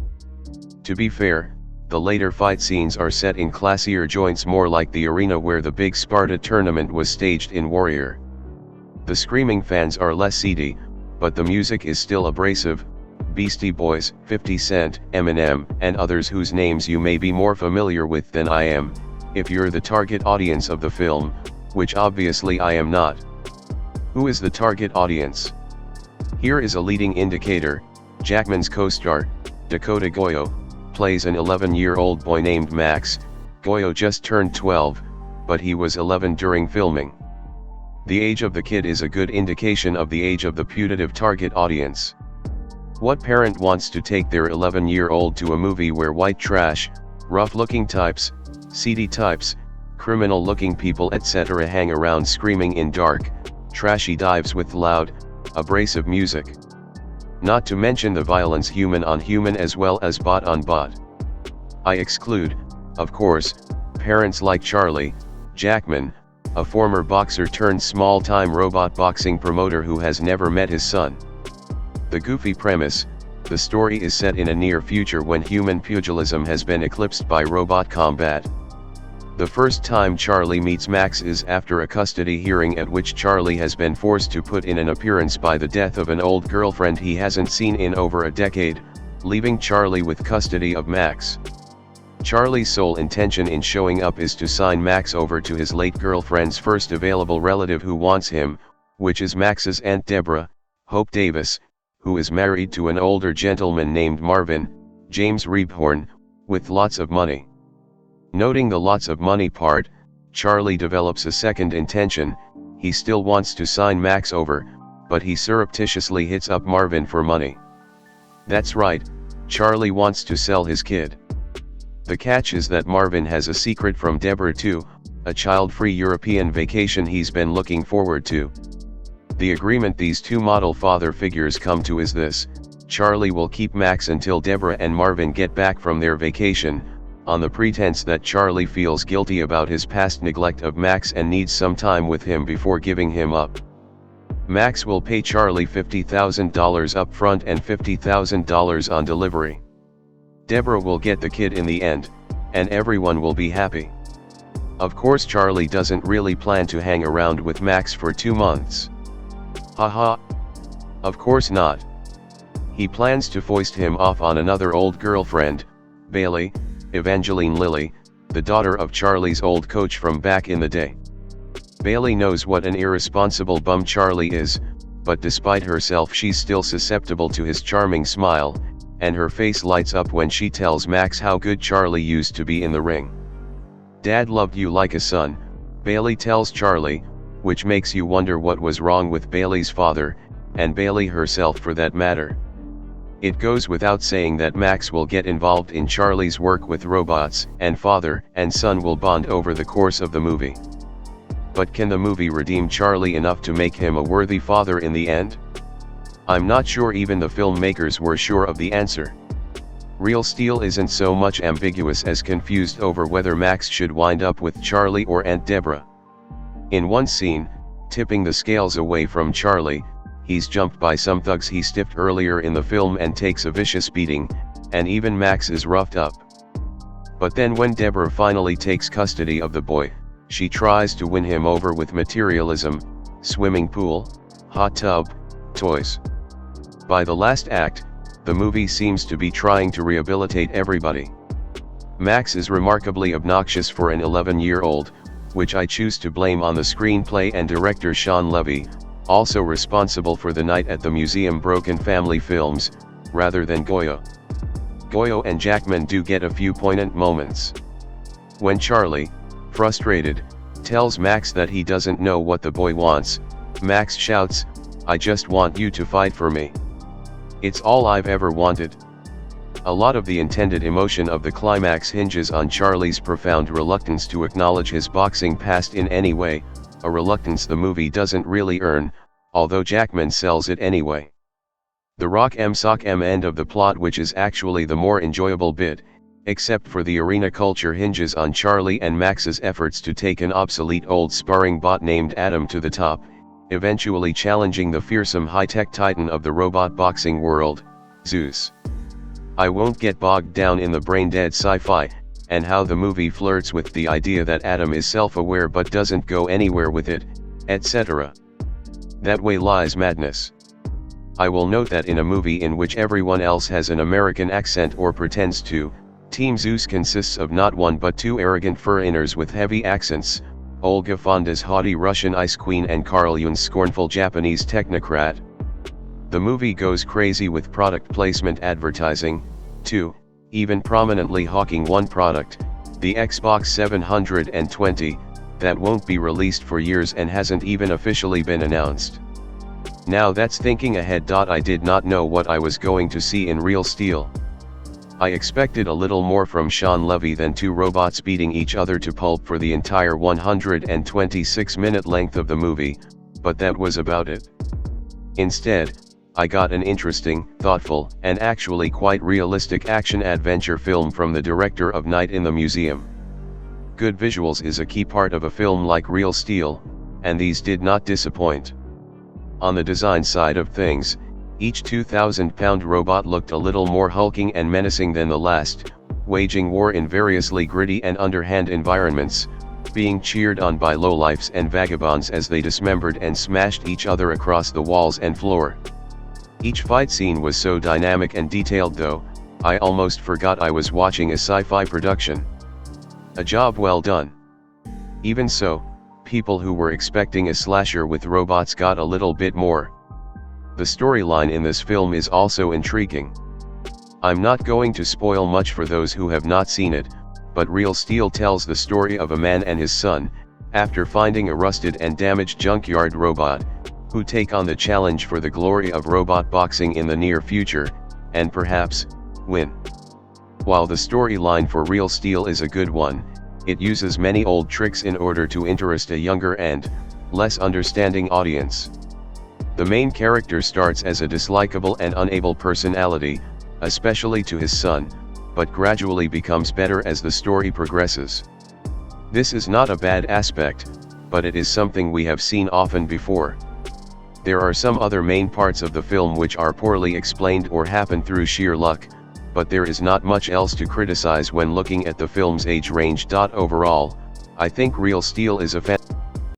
To be fair, the later fight scenes are set in classier joints, more like the arena where the big Sparta tournament was staged in Warrior. The screaming fans are less seedy, but the music is still abrasive. Beastie Boys, 50 Cent, Eminem, and others whose names you may be more familiar with than I am, if you're the target audience of the film, which obviously I am not. Who is the target audience? Here is a leading indicator. Jackman's co-star, Dakota Goyo, plays an 11-year-old boy named Max. Goyo just turned 12, but he was 11 during filming. The age of the kid is a good indication of the age of the putative target audience. What parent wants to take their 11-year-old to a movie where white trash, rough-looking types, seedy types, criminal-looking people, etc. hang around screaming in dark, trashy dives with loud, abrasive music? Not to mention the violence, human on human as well as bot on bot. I exclude, of course, parents like Charlie Jackman, a former boxer turned small-time robot boxing promoter who has never met his son. The goofy premise: the story is set in a near future when human pugilism has been eclipsed by robot combat. The first time Charlie meets Max is after a custody hearing at which Charlie has been forced to put in an appearance by the death of an old girlfriend he hasn't seen in over a decade, leaving Charlie with custody of Max. Charlie's sole intention in showing up is to sign Max over to his late girlfriend's first available relative who wants him, which is Max's Aunt Deborah, Hope Davis, who is married to an older gentleman named Marvin, James Rebhorn, with lots of money. Noting the lots of money part, Charlie develops a second intention. He still wants to sign Max over, but he surreptitiously hits up Marvin for money. That's right, Charlie wants to sell his kid. The catch is that Marvin has a secret from Deborah too, a child-free European vacation he's been looking forward to. The agreement these two model father figures come to is this: Charlie will keep Max until Deborah and Marvin get back from their vacation, on the pretense that Charlie feels guilty about his past neglect of Max and needs some time with him before giving him up. Max will pay Charlie $50,000 up front and $50,000 on delivery. Deborah will get the kid in the end, and everyone will be happy. Of course, Charlie doesn't really plan to hang around with Max for 2 months. Haha. Of course not. He plans to foist him off on another old girlfriend, Bailey, Evangeline Lilly, the daughter of Charlie's old coach from back in the day. Bailey knows what an irresponsible bum Charlie is, but despite herself she's still susceptible to his charming smile, and her face lights up when she tells Max how good Charlie used to be in the ring. "Dad loved you like a son," Bailey tells Charlie, which makes you wonder what was wrong with Bailey's father, and Bailey herself for that matter. It goes without saying that Max will get involved in Charlie's work with robots, and father and son will bond over the course of the movie. But can the movie redeem Charlie enough to make him a worthy father in the end? I'm not sure even the filmmakers were sure of the answer. Real Steel isn't so much ambiguous as confused over whether Max should wind up with Charlie or Aunt Deborah. In one scene, tipping the scales away from Charlie, he's jumped by some thugs he stiffed earlier in the film and takes a vicious beating, and even Max is roughed up. But then when Deborah finally takes custody of the boy, she tries to win him over with materialism, swimming pool, hot tub, toys. By the last act, the movie seems to be trying to rehabilitate everybody. Max is remarkably obnoxious for an 11-year-old, which I choose to blame on the screenplay and director Sean Levy, also responsible for The Night at the Museum Broken Family films, rather than Goyo. Goyo and Jackman do get a few poignant moments. When Charlie, frustrated, tells Max that he doesn't know what the boy wants, Max shouts, "I just want you to fight for me. It's all I've ever wanted." A lot of the intended emotion of the climax hinges on Charlie's profound reluctance to acknowledge his boxing past in any way, a reluctance the movie doesn't really earn, although Jackman sells it anyway. The rock em sock em end of the plot, which is actually the more enjoyable bit, except for the arena culture, hinges on Charlie and Max's efforts to take an obsolete old sparring bot named Adam to the top, eventually challenging the fearsome high-tech titan of the robot boxing world, Zeus. I won't get bogged down in the brain-dead sci-fi, and how the movie flirts with the idea that Adam is self-aware but doesn't go anywhere with it, etc. That way lies madness. I will note that in a movie in which everyone else has an American accent or pretends to, Team Zeus consists of not one but two arrogant foreigners with heavy accents, Olga Fonda's haughty Russian ice queen and Carl Jun's scornful Japanese technocrat. The movie goes crazy with product placement advertising, too, even prominently hawking one product, the Xbox 720, that won't be released for years and hasn't even officially been announced. Now that's thinking ahead. I did not know what I was going to see in Real Steel. I expected a little more from Sean Levy than two robots beating each other to pulp for the entire 126-minute length of the movie, but that was about it. Instead, I got an interesting, thoughtful, and actually quite realistic action-adventure film from the director of Night in the Museum. Good visuals is a key part of a film like Real Steel, and these did not disappoint. On the design side of things, each 2,000-pound robot looked a little more hulking and menacing than the last, waging war in variously gritty and underhand environments, being cheered on by lowlifes and vagabonds as they dismembered and smashed each other across the walls and floor. Each fight scene was so dynamic and detailed though, I almost forgot I was watching a sci-fi production. A job well done. Even so, people who were expecting a slasher with robots got a little bit more. The storyline in this film is also intriguing. I'm not going to spoil much for those who have not seen it, but Real Steel tells the story of a man and his son, After finding a rusted and damaged junkyard robot, who take on the challenge for the glory of robot boxing in the near future, and perhaps, win. While the storyline for Real Steel is a good one, it uses many old tricks in order to interest a younger and, less understanding audience. The main character starts as a dislikable and unable personality, especially to his son, but gradually becomes better as the story progresses. This is not a bad aspect, but it is something we have seen often before. There are some other main parts of the film which are poorly explained or happen through sheer luck, but there is not much else to criticize when looking at the film's age range. Overall, I think Real Steel is a